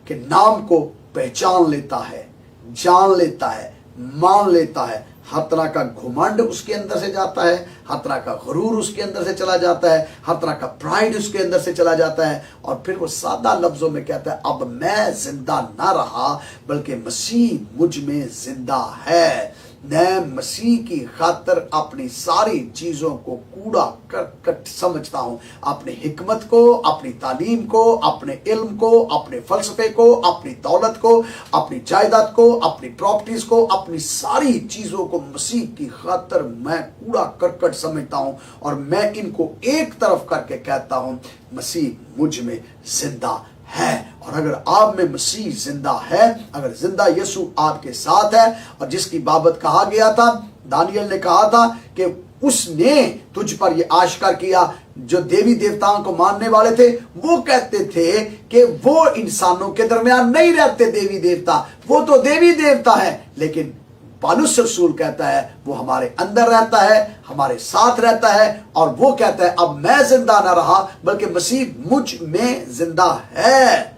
के नाम को पहचान लेता है, जान लेता है, मान लेता है, हर तरह का घुमंड उसके अंदर से जाता है, हर तरह का गुरूर उसके अंदर से चला जाता है, हर तरह का प्राइड उसके अंदर से चला जाता है। और फिर वो सादा लफ्जों में कहता है, अब मैं जिंदा ना रहा बल्कि मसीह मुझ में जिंदा है। मैं मसीह की खातर अपनी सारी चीजों को कूड़ा करकट समझता हूं। अपनी हिकमत को, अपनी तालीम को, अपने इल्म को, अपने फलसफे को, अपनी दौलत को, अपनी जायदाद को, अपनी प्रॉपर्टीज को, अपनी सारी चीजों को मसीह की खातर मैं कूड़ा करकट समझता हूं। और मैं इनको एक तरफ करके कहता हूं, मसीह मुझ में जिंदा है। और अगर आप में मसीह जिंदा है, अगर जिंदा यीशु आपके साथ है, और जिसकी बाबत कहा गया था, दानियल ने कहा था कि उसने तुझ पर यह आश्कार किया, जो देवी देवताओं को मानने वाले थे वो कहते थे कि वो इंसानों के दरमियान नहीं रहते देवी देवता, वो तो देवी देवता है। लेकिन पौलुस रसूल कहता है वो हमारे अंदर रहता है, हमारे साथ रहता है, और वो कहता है अब मैं जिंदा ना रहा बल्कि मसीह मुझ में जिंदा है।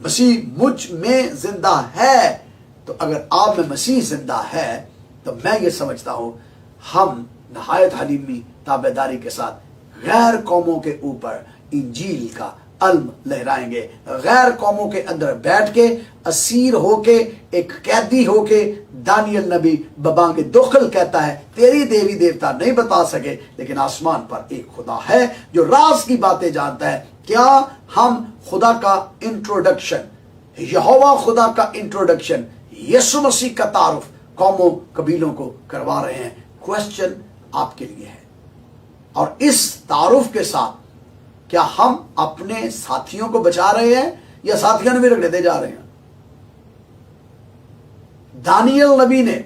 मसीह मुझ में जिंदा है। तो अगर आप में मसीह जिंदा है तो मैं ये समझता हूं हम नहायत हलीमी ताबेदारी के साथ गैर कौमों के ऊपर इंजील का अल्म लहराएंगे। गैर कौमों के अंदर बैठ के, असीर होके, एक कैदी होके, दानियल नबी बबांगे दुखल कहता है तेरी देवी देवता नहीं बता सके, लेकिन आसमान पर एक खुदा है जो राज की बातें जानता है। क्या हम खुदा का इंट्रोडक्शन, यहोवा खुदा का इंट्रोडक्शन, यीशु मसीह का तारुफ कौमों कबीलों को करवा रहे हैं? क्वेश्चन आपके लिए है। और इस तारुफ के साथ क्या हम अपने साथियों को बचा रहे हैं या साथियों ने भी रगड़ते जा रहे हैं? दानियल नबी ने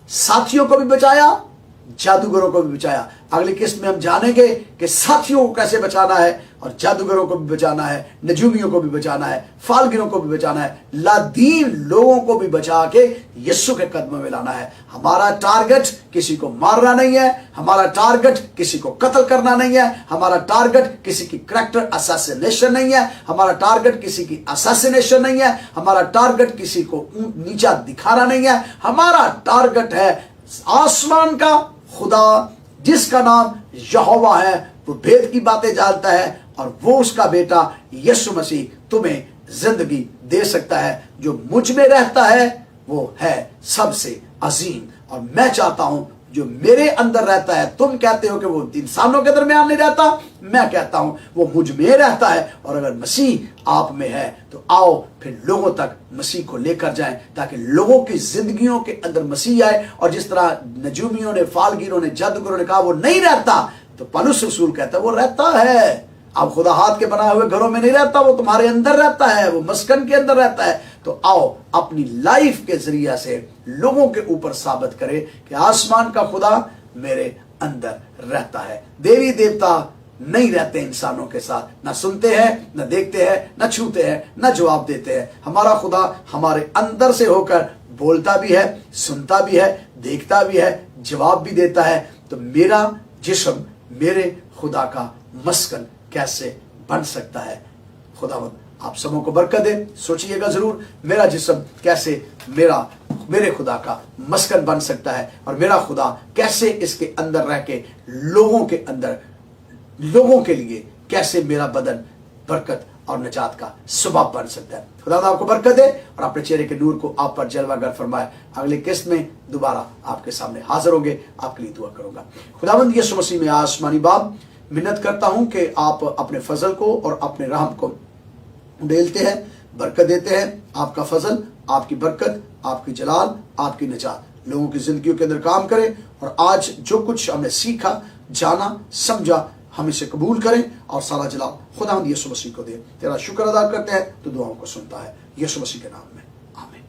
साथियों को भी बचाया, जादूगरों को भी बचाया। अगली किस्त में हम जानेंगे कि साथियों को कैसे बचाना है और जादूगरों को भी बचाना है, नजूमियों को भी बचाना है, फालगिरों को भी बचाना है, लादीन लोगों को भी बचा के यीशु के कदमों में लाना है। हमारा टारगेट किसी को मारना नहीं है, हमारा टारगेट किसी को कत्ल करना नहीं है, हमारा टारगेट किसी की कैरेक्टर असैसिनेशन नहीं है, हमारा टारगेट किसी की असैसिनेशन नहीं है, हमारा टारगेट किसी को नीचा दिखाना नहीं है। हमारा टारगेट है आसमान का खुदा जिसका नाम यहोवा है, वो भेद की बातें जानता है और वो उसका बेटा यीशु मसीह तुम्हें जिंदगी दे सकता है। जो मुझ में रहता है वो है सबसे अजीम और मैं चाहता हूं जो मेरे अंदर रहता है, तुम कहते हो कि वो इंसानों के दरमियान नहीं रहता, मैं कहता हूं वो मुझ में रहता है। और अगर मसीह आप में है तो आओ फिर लोगों तक मसीह को लेकर जाएं ताकि लोगों की जिंदगियों के अंदर मसीह आए। और जिस तरह नजूमियों ने, फालगिरों ने, जादूगरों ने कहा वो नहीं रहता, तो पौलुस रसूल कहता है वो रहता है। अब खुदा हाथ के बनाए हुए घरों में नहीं रहता, वो तुम्हारे अंदर रहता है, वो मस्कन के अंदर रहता है। तो आओ अपनी लाइफ के जरिए से लोगों के ऊपर साबित करें कि आसमान का खुदा मेरे अंदर रहता है। देवी देवता नहीं रहते इंसानों के साथ, ना सुनते हैं, ना देखते हैं, ना छूते हैं, ना जवाब देते हैं। हमारा खुदा हमारे अंदर से होकर बोलता भी है, सुनता भी है, देखता भी है, जवाब भी देता है। तो मेरा जिस्म मेरे खुदा का मस्कन कैसे बन सकता है? खुदावंद आप सबों को बरकत दे। सोचिएगा जरूर, मेरा जिस्म कैसे मेरे खुदा का मस्कन बन सकता है और मेरा खुदा कैसे इसके अंदर रह के लोगों के लिए कैसे मेरा बदन बरकत और निजात का सबब बन सकता है। खुदा आपको बरकत दे और अपने चेहरे के नूर को आप पर जलवागर फरमाए। अगली किस्त में दोबारा आपके सामने हाजिर होंगे, आपके लिए दुआ करूंगा। खुदावंद यीशु मसीह में आसमानी बाप, मिन्नत करता हूं कि आप अपने फजल को और अपने रहम को उड़ेलते हैं, बरकत देते हैं। आपका फजल, आपकी बरकत, आपकी जलाल, आपकी निजात लोगों की जिंदगियों के अंदर काम करे। और आज जो कुछ हमने सीखा, जाना, समझा, हम इसे कबूल करें और सारा जलाल खुदावंद यीशु मसीह को दे। तेरा शुक्र अदा करते हैं तो दुआओं को सुनता है, यीशु मसीह के नाम में, आमीन।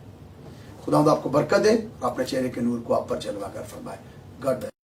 खुदावंद आपको बरकत दे और अपने चेहरे के नूर को आप पर जलवा कर फरमाए। God bless.